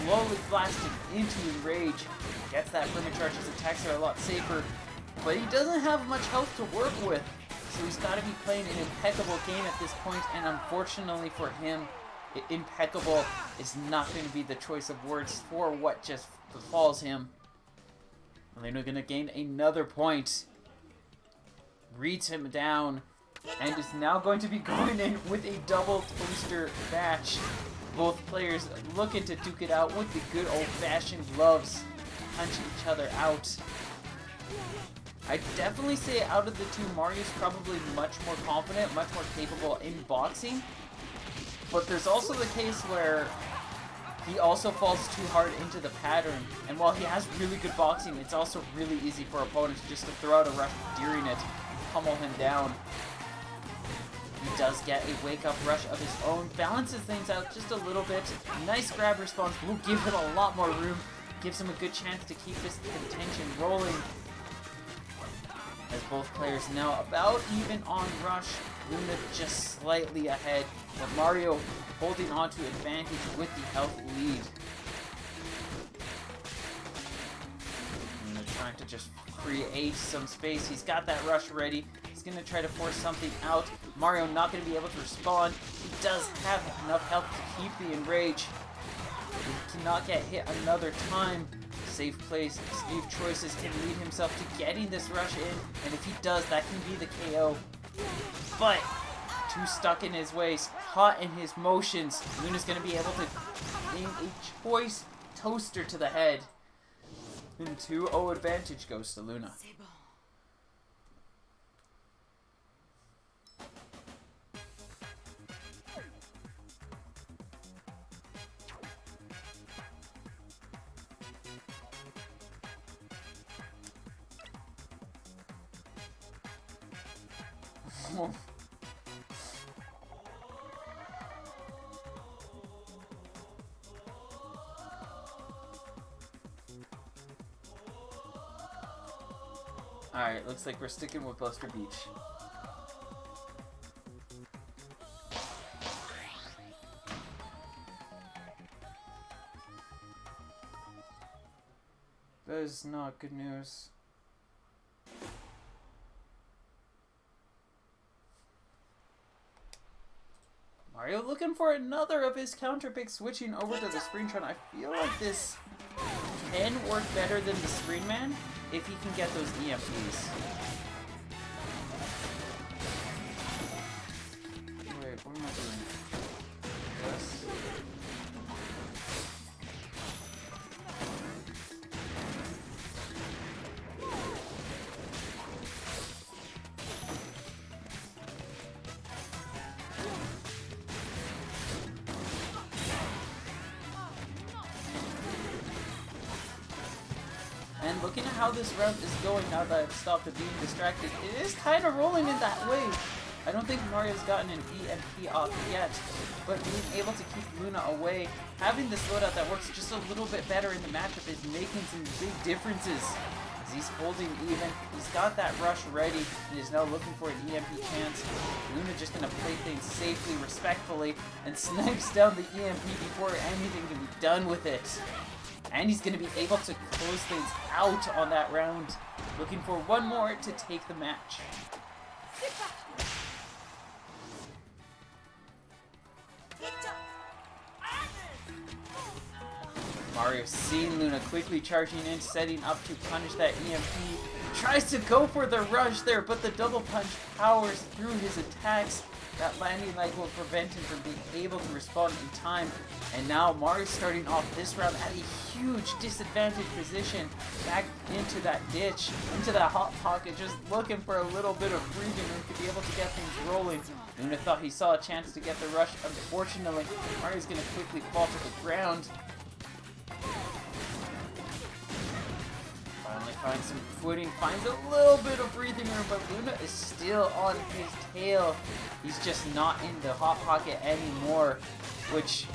slowly blasting into Enrage. Gets that perma charge, his attacks are a lot safer, but he doesn't have much health to work with. So he's got to be playing an impeccable game at this point, and unfortunately for him, impeccable is not going to be the choice of words for what just befalls him. Luna going to gain another point. Reads him down, and is now going to be going in with a double Toaster match. Both players looking to duke it out with the good old-fashioned gloves, punching each other out. I'd definitely say out of the two, Mario's probably much more confident, much more capable in boxing. But there's also the case where he also falls too hard into the pattern. And while he has really good boxing, it's also really easy for opponents just to throw out a rush during it, pummel him down. He does get a wake-up rush of his own, balances things out just a little bit. Nice grab response, will give him a lot more room, gives him a good chance to keep this contention rolling. As both players now about even on rush, Luna just slightly ahead, but Mario holding on to advantage with the health lead. Luna trying to just create some space. He's got that rush ready. He's going to try to force something out. Mario not going to be able to respond. He does have enough health to keep the Enrage. He cannot get hit another time. Safe plays, safe choices can lead himself to getting this rush in, and if he does, that can be the KO. But too stuck in his ways, caught in his motions. Luna's going to be able to aim a choice Toaster to the head. And 2-0 advantage goes to Luna. Alright, looks like we're sticking with Buster Beach. That is not good news. Mario looking for another of his counter picks, switching over to the Springtron. I feel like this can work better than the Screen Man if he can get those EMPs. Wait, what am I doing? This. And looking at how this round is going now that I've stopped being distracted, it is kind of rolling in that way. I don't think Mario's gotten an EMP off yet, but being able to keep Luna away, having this loadout that works just a little bit better in the matchup is making some big differences. As he's holding even, he's got that rush ready and is now looking for an EMP chance. Luna just going to play things safely, respectfully, and snipes down the EMP before anything can be done with it. And he's going to be able to close things out on that round. Looking for one more to take the match. Mario seeing Luna quickly charging in, setting up to punish that EMP. Tries to go for the rush there, but the double punch powers through his attacks. That landing leg will prevent him from being able to respond in time. And now Mario's starting off this round at a huge disadvantaged position. Back into that ditch, into that hot pocket, just looking for a little bit of breathing room to be able to get things rolling. Luna thought he saw a chance to get the rush. Unfortunately, Mario's going to quickly fall to the ground. Finally finds some footing, finds a little bit of breathing room, but Luna is still on his tail. He's just not in the hot pocket anymore, which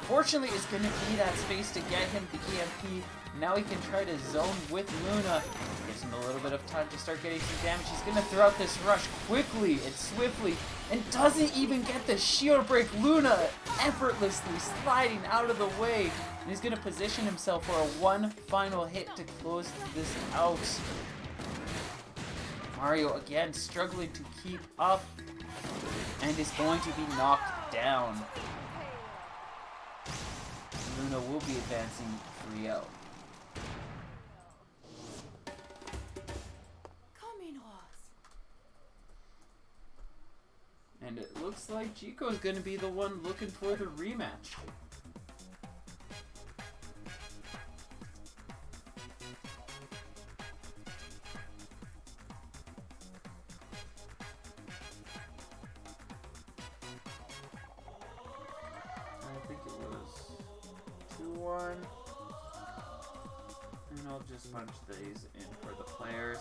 fortunately is going to be that space to get him the EMP. Now he can try to zone with Luna. Gives him a little bit of time to start getting some damage. He's going to throw out this rush quickly and swiftly, and doesn't even get the shield break. Luna effortlessly sliding out of the way. And he's going to position himself for a one final hit to close this out. Mario again struggling to keep up, and is going to be knocked down. Luna will be advancing 3-0. And it looks like Chico is going to be the one looking for the rematch. I think it was 2-1. And I'll just punch these in for the players.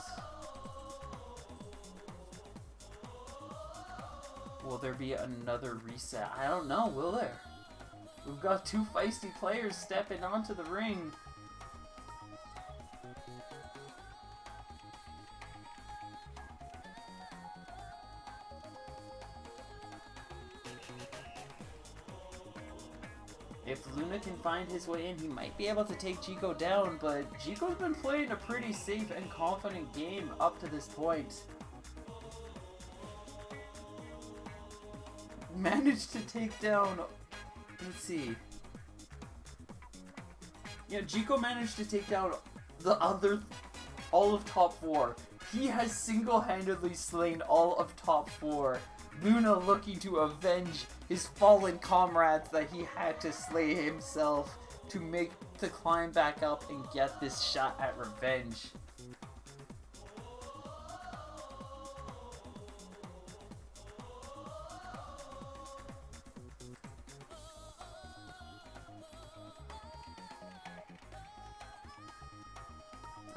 Will there be another reset? I don't know, will there? We've got two feisty players stepping onto the ring. If Luna can find his way in, he might be able to take Chico down, but Chico's been playing a pretty safe and confident game up to this point. Managed to take down, let's see. Yeah, Chico managed to take down all of top 4. He has single-handedly slain all of top 4. Luna looking to avenge his fallen comrades that he had to slay himself to climb back up and get this shot at revenge.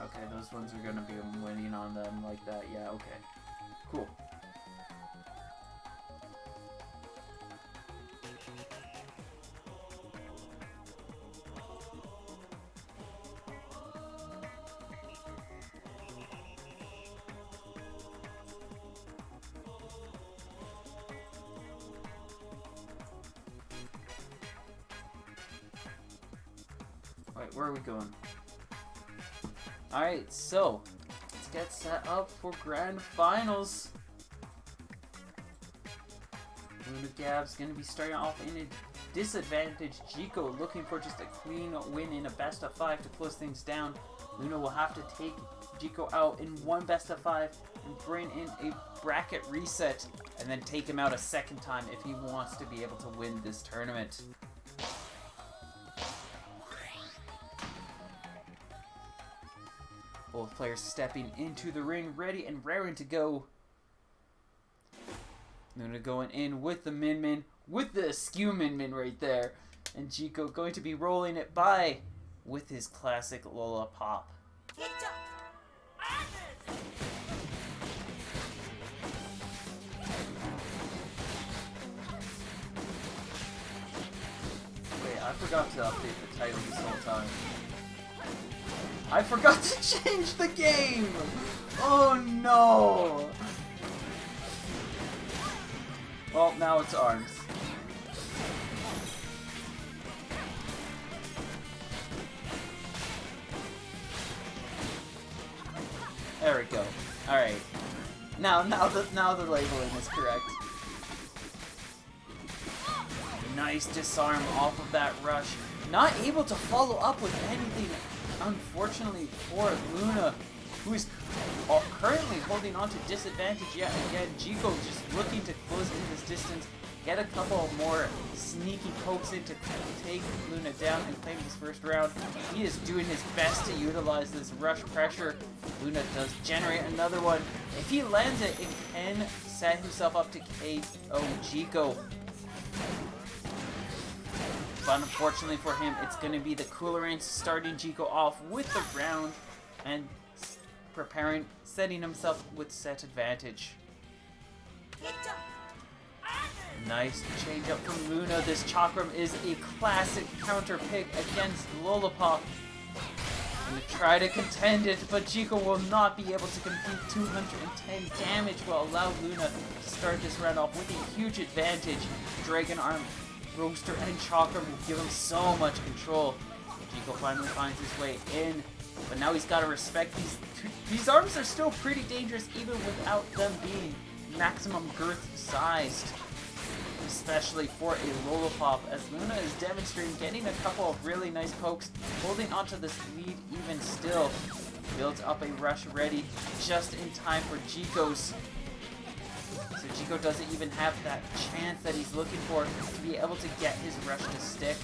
Okay, those ones are gonna be winning on them like that. Yeah, okay. Cool. Wait, where are we going? Alright, so let's get set up for grand finals. Luna Gab's going to be starting off in a disadvantage. Chico looking for just a clean win in a best of 5 to close things down. Luna will have to take Chico out in one best of 5 and bring in a bracket reset and then take him out a second time if he wants to be able to win this tournament. Both players stepping into the ring, ready and raring to go. Luna going in with the Min-Min, with the askew Min-Min right there. And Chico going to be rolling it by with his classic Lola Pop. Okay, I forgot to update the title this whole time. I forgot to change the game! Oh no! Well, now it's arms. There we go. Alright. Now the labeling is correct. Nice disarm off of that rush. Not able to follow up with anything, unfortunately, for Luna, who is currently holding on to disadvantage yet again. Chico just looking to close in this distance, get a couple more sneaky pokes in to take Luna down and claim his first round. He is doing his best to utilize this rush pressure. Luna does generate another one. If he lands it, it can set himself up to KO Chico. But unfortunately for him, it's going to be the Coolerance starting Chico off with the round and preparing, setting himself with set advantage. Nice change up from Luna. This Chakram is a classic counter pick against Lollipop. Gonna try to contend it, but Chico will not be able to complete 210 damage, will allow Luna to start this round off with a huge advantage. Dragon Arm, Roaster, and Chakram will give him so much control. Chico finally finds his way in, but now he's got to respect these arms are still pretty dangerous even without them being maximum girth sized. Especially for a Lollipop, as Luna is demonstrating getting a couple of really nice pokes, holding onto this lead even still. Builds up a rush ready just in time for Chico's. So Chico doesn't even have that chance that he's looking for to be able to get his rush to stick.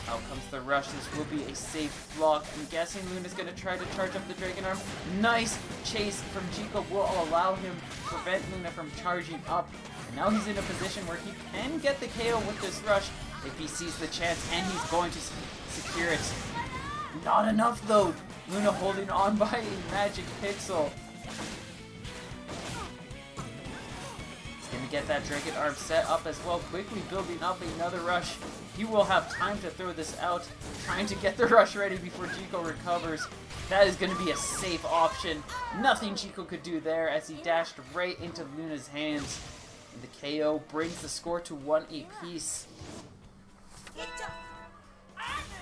Out comes the rush. This will be a safe block. I'm guessing Luna's going to try to charge up the Dragon Arm. Nice chase from Chico will allow him to prevent Luna from charging up. And now he's in a position where he can get the KO with this rush if he sees the chance, and he's going to secure it. Not enough though. Luna holding on by a magic pixel. Gonna get that Dragon Arm set up as well, quickly building up another rush. He will have time to throw this out, trying to get the rush ready before Chico recovers. That is going to be a safe option. Nothing Chico could do there as he dashed right into Luna's hands. And the KO brings the score to 1 apiece.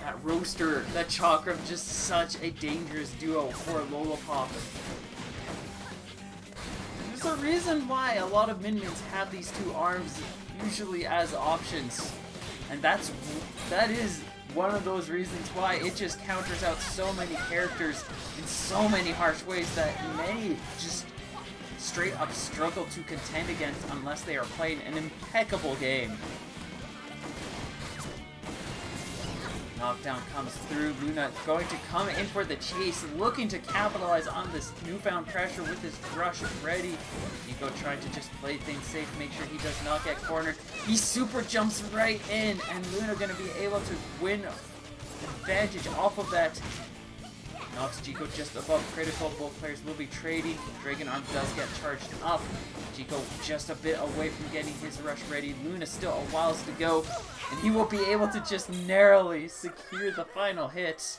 That Roaster, that Chakram, just such a dangerous duo for Lollipop. There's a reason why a lot of minions have these two arms usually as options, and that is one of those reasons why it just counters out so many characters in so many harsh ways that many just straight up struggle to contend against unless they are playing an impeccable game. Knockdown comes through. Luna going to come in for the chase, looking to capitalize on this newfound pressure with his rush ready. Chico trying to just play things safe, make sure he does not get cornered. He super jumps right in, and Luna going to be able to win advantage off of that. Knocks Chico just above critical. Both players will be trading. Dragon Arm does get charged up. Chico just a bit away from getting his rush ready. Luna still a whiles to go, and he will be able to just narrowly secure the final hit.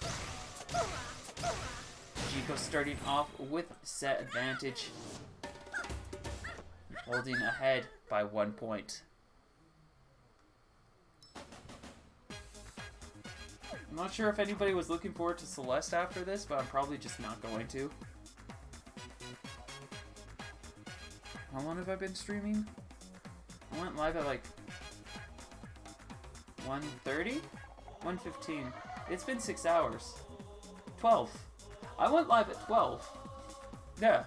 Chico starting off with set advantage, holding ahead by 1 point. I'm not sure if anybody was looking forward to Celeste after this, but I'm probably just not going to. How long have I been streaming? I went live at like 1:30? 1:15. It's been 6 hours. 12. I went live at 12. Yeah.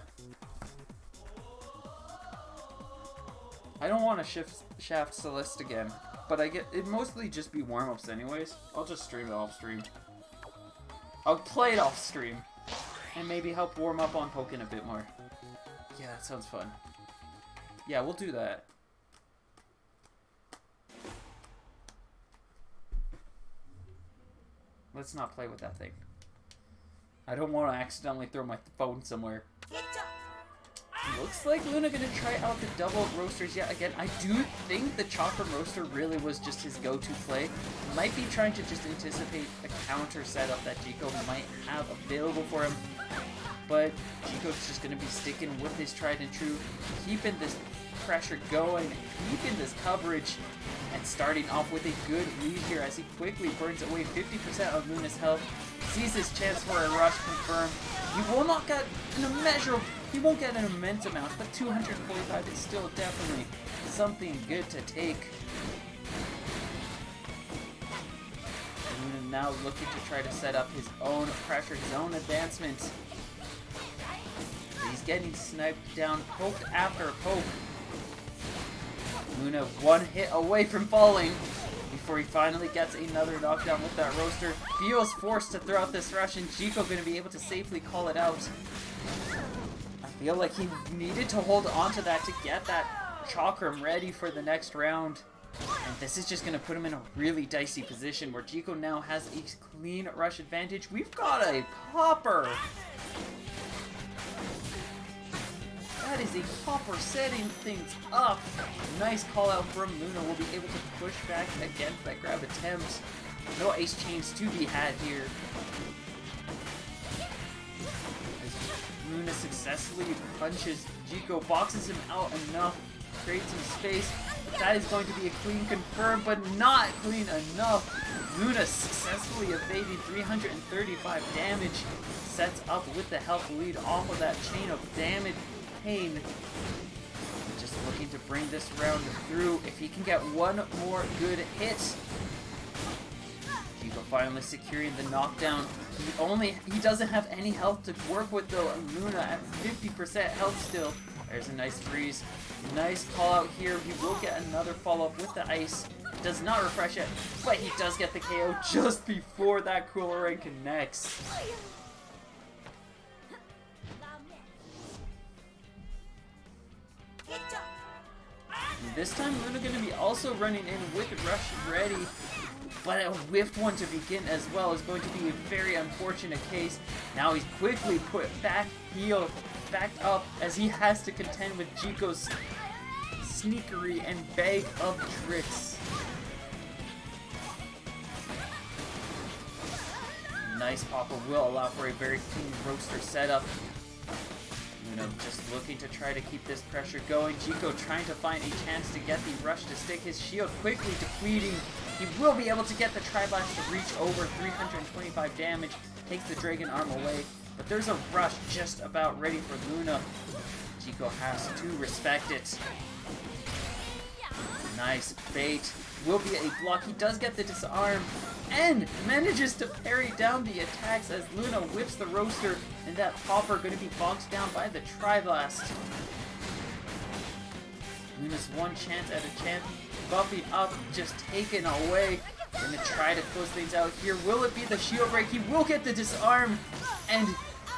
I don't want to shaft Celeste again, but it mostly just be warm-ups anyways. I'll just stream it off stream. I'll play it off stream and maybe help warm up on Pokken a bit more. Yeah, that sounds fun. Yeah, we'll do that. Let's not play with that thing. I don't want to accidentally throw my phone somewhere. Looks like Luna gonna try out the double roasters yet again. I do think the chocolate roaster really was just his go-to play. Might be trying to just anticipate a counter setup that Chico might have available for him. But Chico's just gonna be sticking with his tried and true, keeping this pressure going, keeping this coverage, and starting off with a good lead here as he quickly burns away 50% of Luna's health. Sees his chance for a rush confirmed. He will not get an immeasurable, he won't get an immense amount, but 245 is still definitely something good to take. Luna now looking to try to set up his own pressure zone advancement. He's getting sniped down, poked after poke. Luna one hit away from falling before he finally gets another knockdown with that roaster. Feels forced to throw out this rush, and Chico going to be able to safely call it out. I feel like he needed to hold on to that to get that Chakram ready for the next round. And this is just going to put him in a really dicey position where Chico now has a clean rush advantage. We've got a popper! That is a popper setting things up. Nice call out from Luna. Will be able to push back against that grab attempt. No ace chains to be had here. As Luna successfully punches Chico, boxes him out enough, creates some space. That is going to be a clean confirm, but not clean enough. Luna successfully evading 335 damage. Sets up with the health lead off of that chain of damage. Pain. Just looking to bring this round through. If he can get one more good hit. Chico finally securing the knockdown. He doesn't have any health to work with though. And Luna at 50% health still. There's a nice freeze. Nice call out here. He will get another follow-up with the ice. Does not refresh it, but he does get the KO just before that cooler rain connects. This time Luna going to be also running in with rush ready, but a whiffed one to begin as well is going to be a very unfortunate case. Now he's quickly put back up as he has to contend with Chico's sneakery and bag of tricks. Nice popper will allow for a very clean roaster setup. Luna just looking to try to keep this pressure going. Chico trying to find a chance to get the rush to stick. His shield quickly depleting. He will be able to get the Tri-Blast to reach over 325 damage. Takes the Dragon Arm away. But there's a rush just about ready for Luna. Chico has to respect it. Nice bait. Will be a block. He does get the disarm. And manages to parry down the attacks as Luna whips the roaster, and that popper going to be boxed down by the Tri-Blast. Luna's one chance at a chance, buffing up, just taken away. Gonna try to close things out here. Will it be the shield break? He will get the disarm, and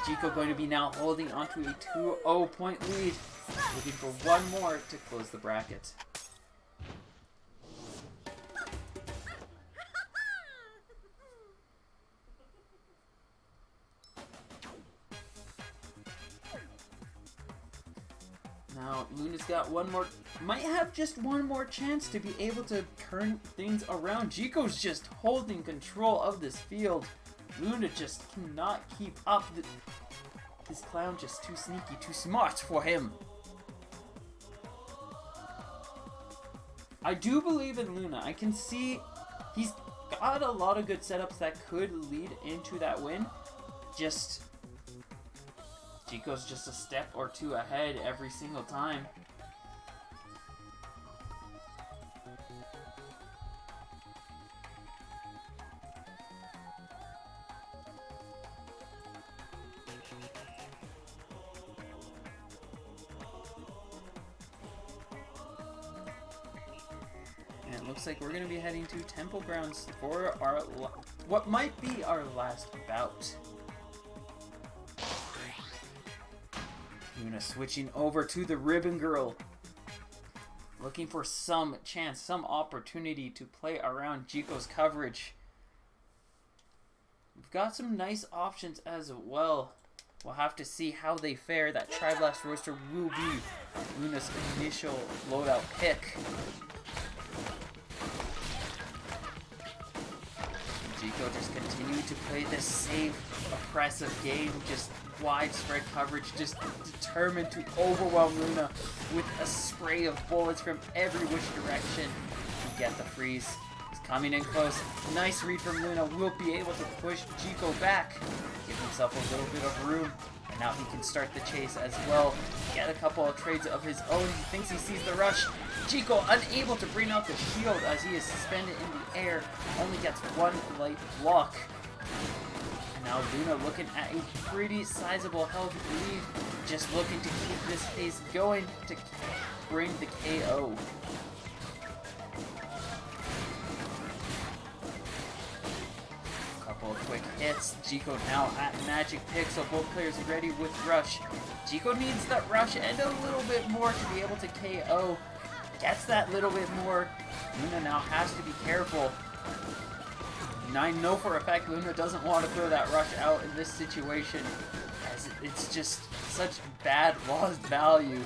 Chico going to be now holding onto a 2-0 point lead, looking for one more to close the bracket. Now, Luna's got one more, might have just one more chance to be able to turn things around. Chico's just holding control of this field. Luna just cannot keep up. This clown just too sneaky, too smart for him. I do believe in Luna. I can see he's got a lot of good setups that could lead into that win. Just Chico's just a step or two ahead every single time. looks like we're going to be heading to Temple Grounds for our what might be our last bout. Luna switching over to the Ribbon Girl. Looking for some chance, some opportunity to play around Jiko's coverage. We've got some nice options as well. We'll have to see how they fare. That Tri-Blast Roaster will be Luna's initial loadout pick. Jiko just continued to play this safe, oppressive game, just widespread coverage, just determined to overwhelm Luna with a spray of bullets from every which direction to get the freeze. He's coming in close. Nice read from Luna. Will be able to push Jiko back, give himself a little bit of room, and now he can start the chase as well. Get a couple of trades of his own. He thinks he sees the rush. Jiko unable to bring out the shield as he is suspended in the air. Only gets one light block. And now Luna looking at a pretty sizable health lead. Just looking to keep this pace going to bring the KO. Couple of quick hits. Jiko now at Magic Pick, so both players ready with Rush. Jiko needs that Rush and a little bit more to be able to KO. Gets that little bit more. Luna now has to be careful. And I know for a fact Luna doesn't want to throw that Rush out in this situation, as it's just such bad lost value.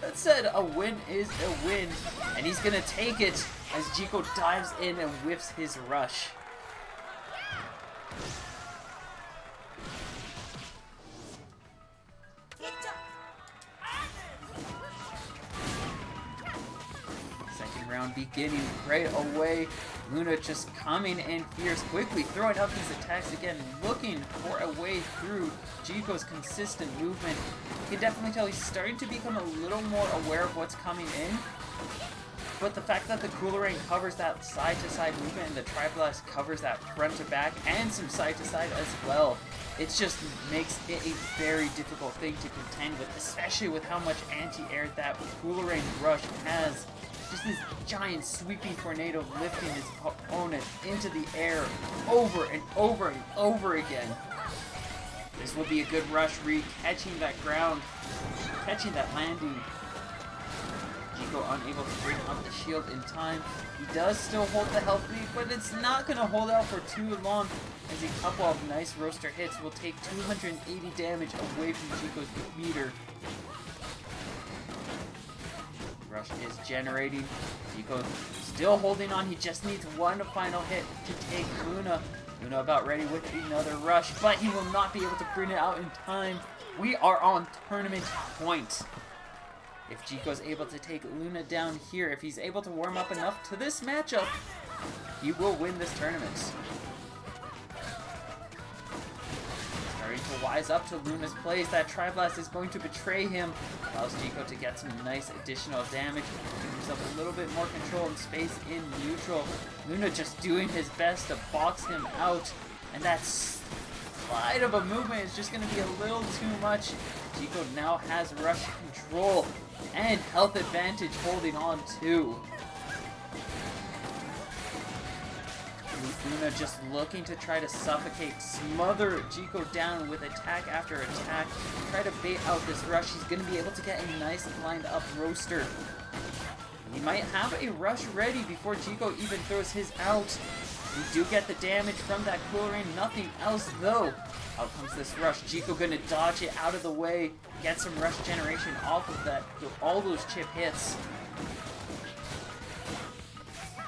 That said, a win is a win, and he's gonna take it as Jiko dives in and whips his Rush. Beginning right away. Luna just coming in fierce, quickly throwing up these attacks again, looking for a way through Jiko's consistent movement. You can definitely tell he's starting to become a little more aware of what's coming in. But the fact that the Coolerang covers that side-to-side movement and the Tri-Blast covers that front-to-back and some side-to-side as well, it just makes it a very difficult thing to contend with, especially with how much anti-air that Coolerang Rush has. Just this giant sweeping tornado lifting his opponent into the air over and over and over again. This will be a good rush read, catching that ground, catching that landing. Jiko unable to bring up the shield in time. He does still hold the health lead, but it's not going to hold out for too long, as a couple of nice roaster hits will take 280 damage away from Jiko's meter. Rush is generating. Jiko still holding on. He just needs one final hit to take Luna. Luna about ready with another rush, but he will not be able to bring it out in time. We are on tournament point. If Jiko's able to take Luna down here, if he's able to warm up enough to this matchup, he will win this tournament. Starting to wise up to Luna's plays. That Tri-Blast is going to betray him. Allows Jiko to get some nice additional damage. Give himself a little bit more control and space in neutral. Luna just doing his best to box him out. And that slide of a movement is just going to be a little too much. Jiko now has rush control and health advantage holding on too. Luna just looking to try to suffocate, smother Jiko down with attack after attack. Try to bait out this rush. He's going to be able to get a nice lined up roaster. He might have a rush ready before Jiko even throws his out. We do get the damage from that Coolerang, nothing else though. Out comes this rush. Jiko gonna dodge it out of the way, get some rush generation off of that, all those chip hits.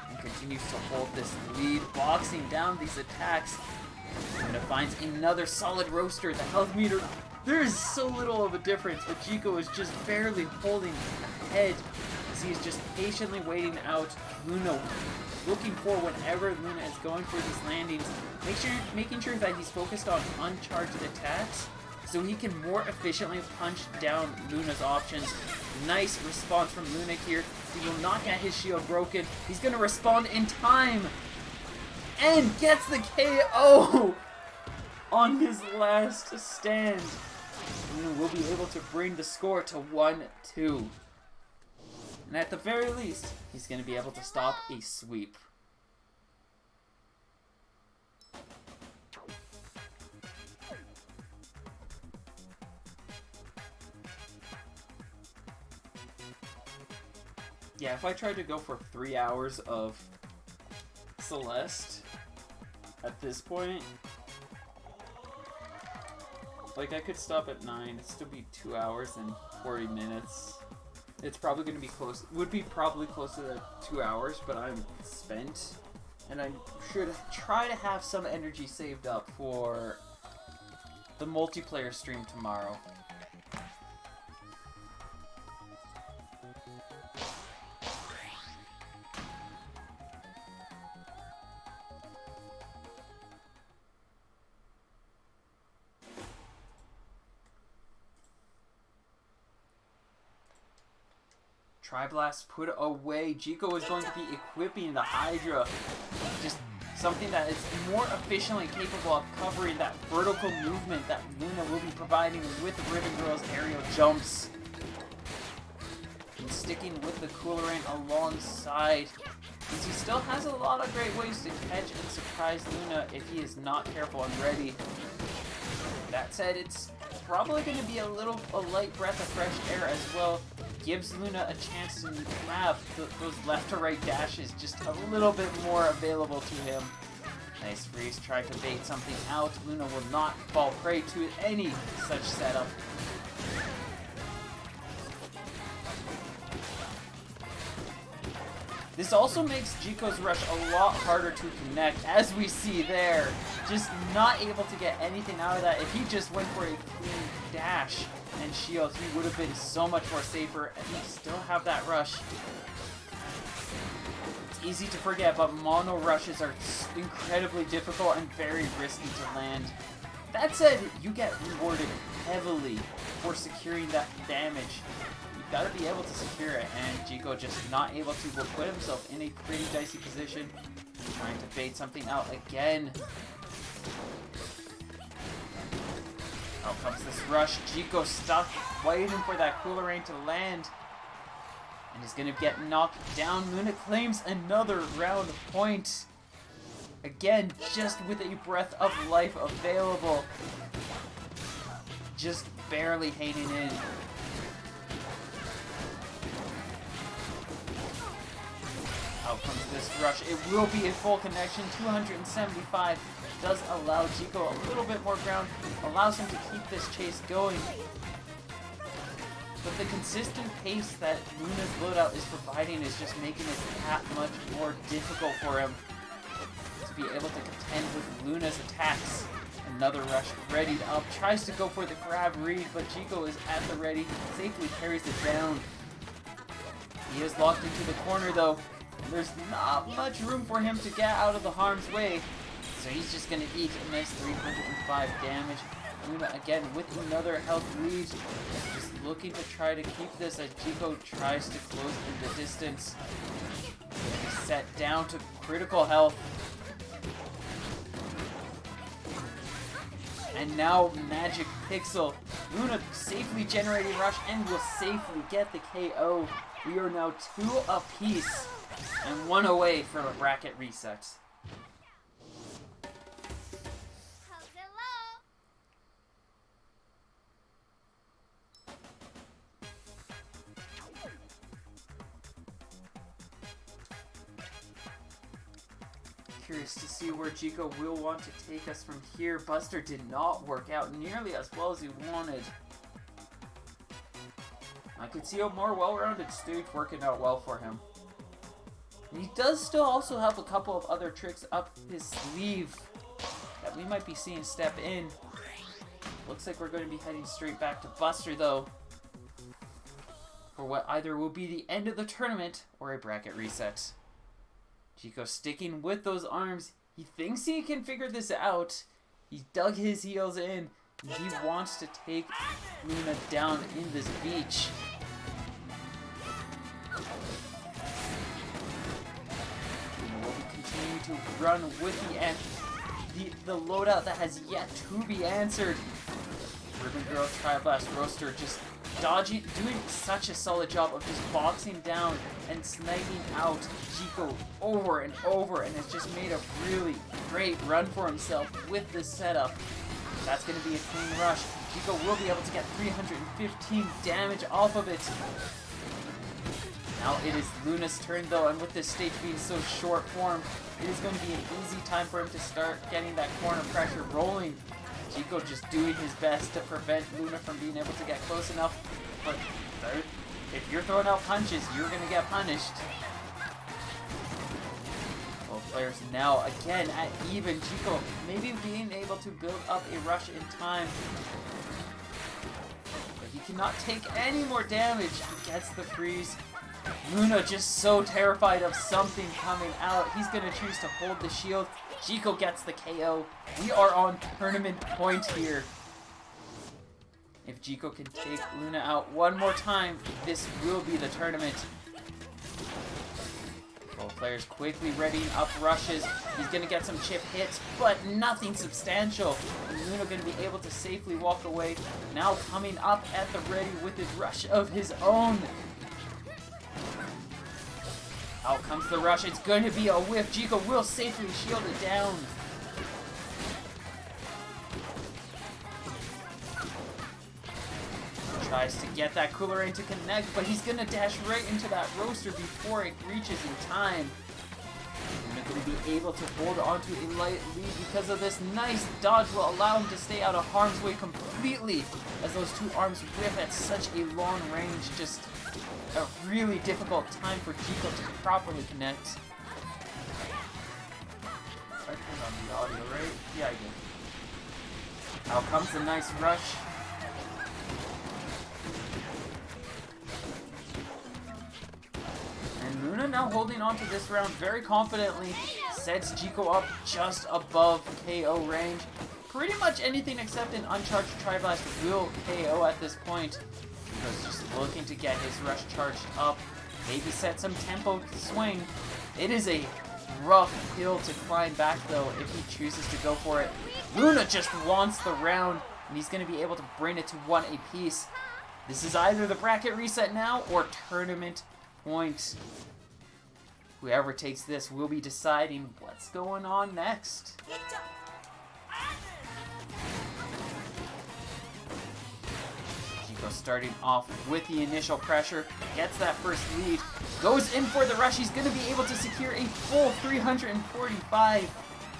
And continues to hold this lead, boxing down these attacks. Luna finds another solid roaster. The health meter, there is so little of a difference, but Jiko is just barely holding ahead as he is just patiently waiting out Luna, looking for whenever Luna is going for these landings, making sure that he's focused on uncharged attacks so he can more efficiently punch down Luna's options. Nice response from Luna here. He will not get his shield broken. He's going to respond in time and gets the KO on his last stand. Luna will be able to bring the score to 1-2. And at the very least, he's going to be able to stop a sweep. Yeah, if I tried to go for 3 hours of Celeste at this point, like, I could stop at 9, it'd still be 2 hours and 40 minutes. It's probably going to be close, would be probably closer to 2 hours, but I'm spent. And I should try to have some energy saved up for the multiplayer stream tomorrow. Tri-Blast put away. Chico is going to be equipping the Hydra. Just something that is more efficiently capable of covering that vertical movement that Luna will be providing with Ribbon Girl's aerial jumps. And sticking with the Coolerant alongside. Because he still has a lot of great ways to catch and surprise Luna if he is not careful and ready. That said, it's probably going to be a light breath of fresh air as well. Gives Luna a chance to have those left to right dashes just a little bit more available to him. Nice freeze, tried to bait something out. Luna will not fall prey to any such setup. This also makes Chico's rush a lot harder to connect, as we see there. Just not able to get anything out of that. If he just went for a clean dash and shield, he would have been so much more safer, and he still have that rush. It's easy to forget, but mono rushes are incredibly difficult and very risky to land. That said, you get rewarded heavily for securing that damage. You've got to be able to secure it, and Chico just not able to, will put himself in a pretty dicey position. Trying to bait something out again. Out comes this rush. Chico stuck, waiting for that Coolerant to land. And he's going to get knocked down. Luna claims another round point. Again, just with a breath of life available. Just barely hanging in. Out comes this rush. It will be a full connection. 275 does allow Chico a little bit more ground. Allows him to keep this chase going. But the consistent pace that Luna's loadout is providing is just making it that much more difficult for him to be able to contend with Luna's attacks. Another rush readied up. Tries to go for the grab read, but Chico is at the ready. Safely carries it down. He is locked into the corner though. And there's not much room for him to get out of the harm's way. So he's just going to eat a nice 305 damage. Luna again with another health lead. Just looking to try to keep this as Chico tries to close in the distance. He's set down to critical health. And now Magic Pixel. Luna safely generating rush and will safely get the KO. We are now 2 apiece and 1 away from a bracket reset. Curious to see where Chico will want to take us from here. Buster did not work out nearly as well as he wanted. I could see a more well-rounded stage working out well for him. He does still also have a couple of other tricks up his sleeve that we might be seeing step in. Looks like we're going to be heading straight back to Buster though, for what either will be the end of the tournament or a bracket reset. Chico sticking with those arms. He thinks he can figure this out. He dug his heels in. He wants to take Luna down in this beach. Luna will be continuing to run with the loadout that has yet to be answered. Ribbon Girl Tri-Blast Roaster just doing such a solid job of just boxing down and sniping out Chico over and over, and has just made a really great run for himself with this setup. That's going to be a clean rush. Chico will be able to get 315 damage off of it. Now it is Luna's turn though, and with this stage being so short form, it is going to be an easy time for him to start getting that corner pressure rolling. Chico just doing his best to prevent Luna from being able to get close enough, but if you're throwing out punches, you're going to get punished. Both players now again at even. Chico maybe being able to build up a rush in time, but he cannot take any more damage. He gets the freeze. Luna just so terrified of something coming out. He's going to choose to hold the shield. Chico gets the KO. We are on tournament point here. If Chico can take Luna out one more time, this will be the tournament. Both players quickly readying up rushes. He's going to get some chip hits, but nothing substantial. And Luna going to be able to safely walk away. Now coming up at the ready with his rush of his own. Out comes the rush. It's going to be a whiff. Chico will safely shield it down. Tries to get that Coolerane to connect, but he's going to dash right into that roaster before it reaches in time. Luna going to be able to hold onto a light lead because of this. Nice dodge will allow him to stay out of harm's way completely, as those two arms whiff at such a long range. Just a really difficult time for Chico to properly connect. I turned on the audio, right? Yeah, I did. Out comes the nice rush. And Luna now holding on to this round very confidently. Sets Chico up just above KO range. Pretty much anything except an uncharged Tri-Blast will KO at this point. Chico's just looking to get his rush charged up. Maybe set some tempo swing. It is a rough hill to climb back though if he chooses to go for it. Luna just wants the round, and he's going to be able to bring it to 1 apiece. This is either the bracket reset now or tournament point. Whoever takes this will be deciding what's going on next. Chico starting off with the initial pressure, gets that first lead, goes in for the rush. He's going to be able to secure a full 345.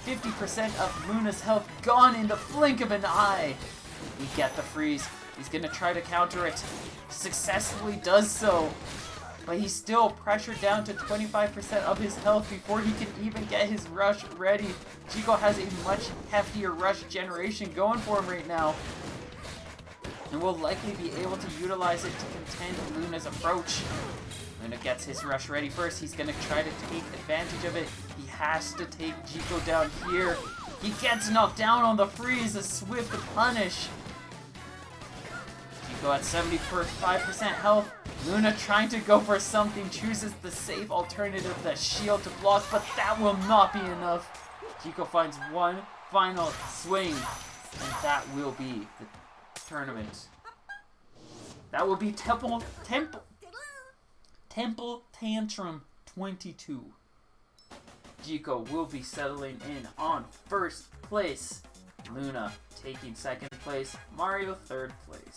50% of Luna's health gone in the blink of an eye. We get the freeze. He's going to try to counter it. Successfully does so. But he's still pressured down to 25% of his health before he can even get his rush ready. Chico has a much heftier rush generation going for him right now, and will likely be able to utilize it to contend Luna's approach. Luna gets his rush ready first. He's going to try to take advantage of it. He has to take Chico down here. He gets knocked down on the freeze. A swift punish. Chico at 75% health. Luna trying to go for something. Chooses the safe alternative, the shield to block, but that will not be enough. Chico finds one final swing, and that will be the tournament. That will be Temple Tantrum 22. Chico will be settling in on first place. Luna taking second place. Mario third place.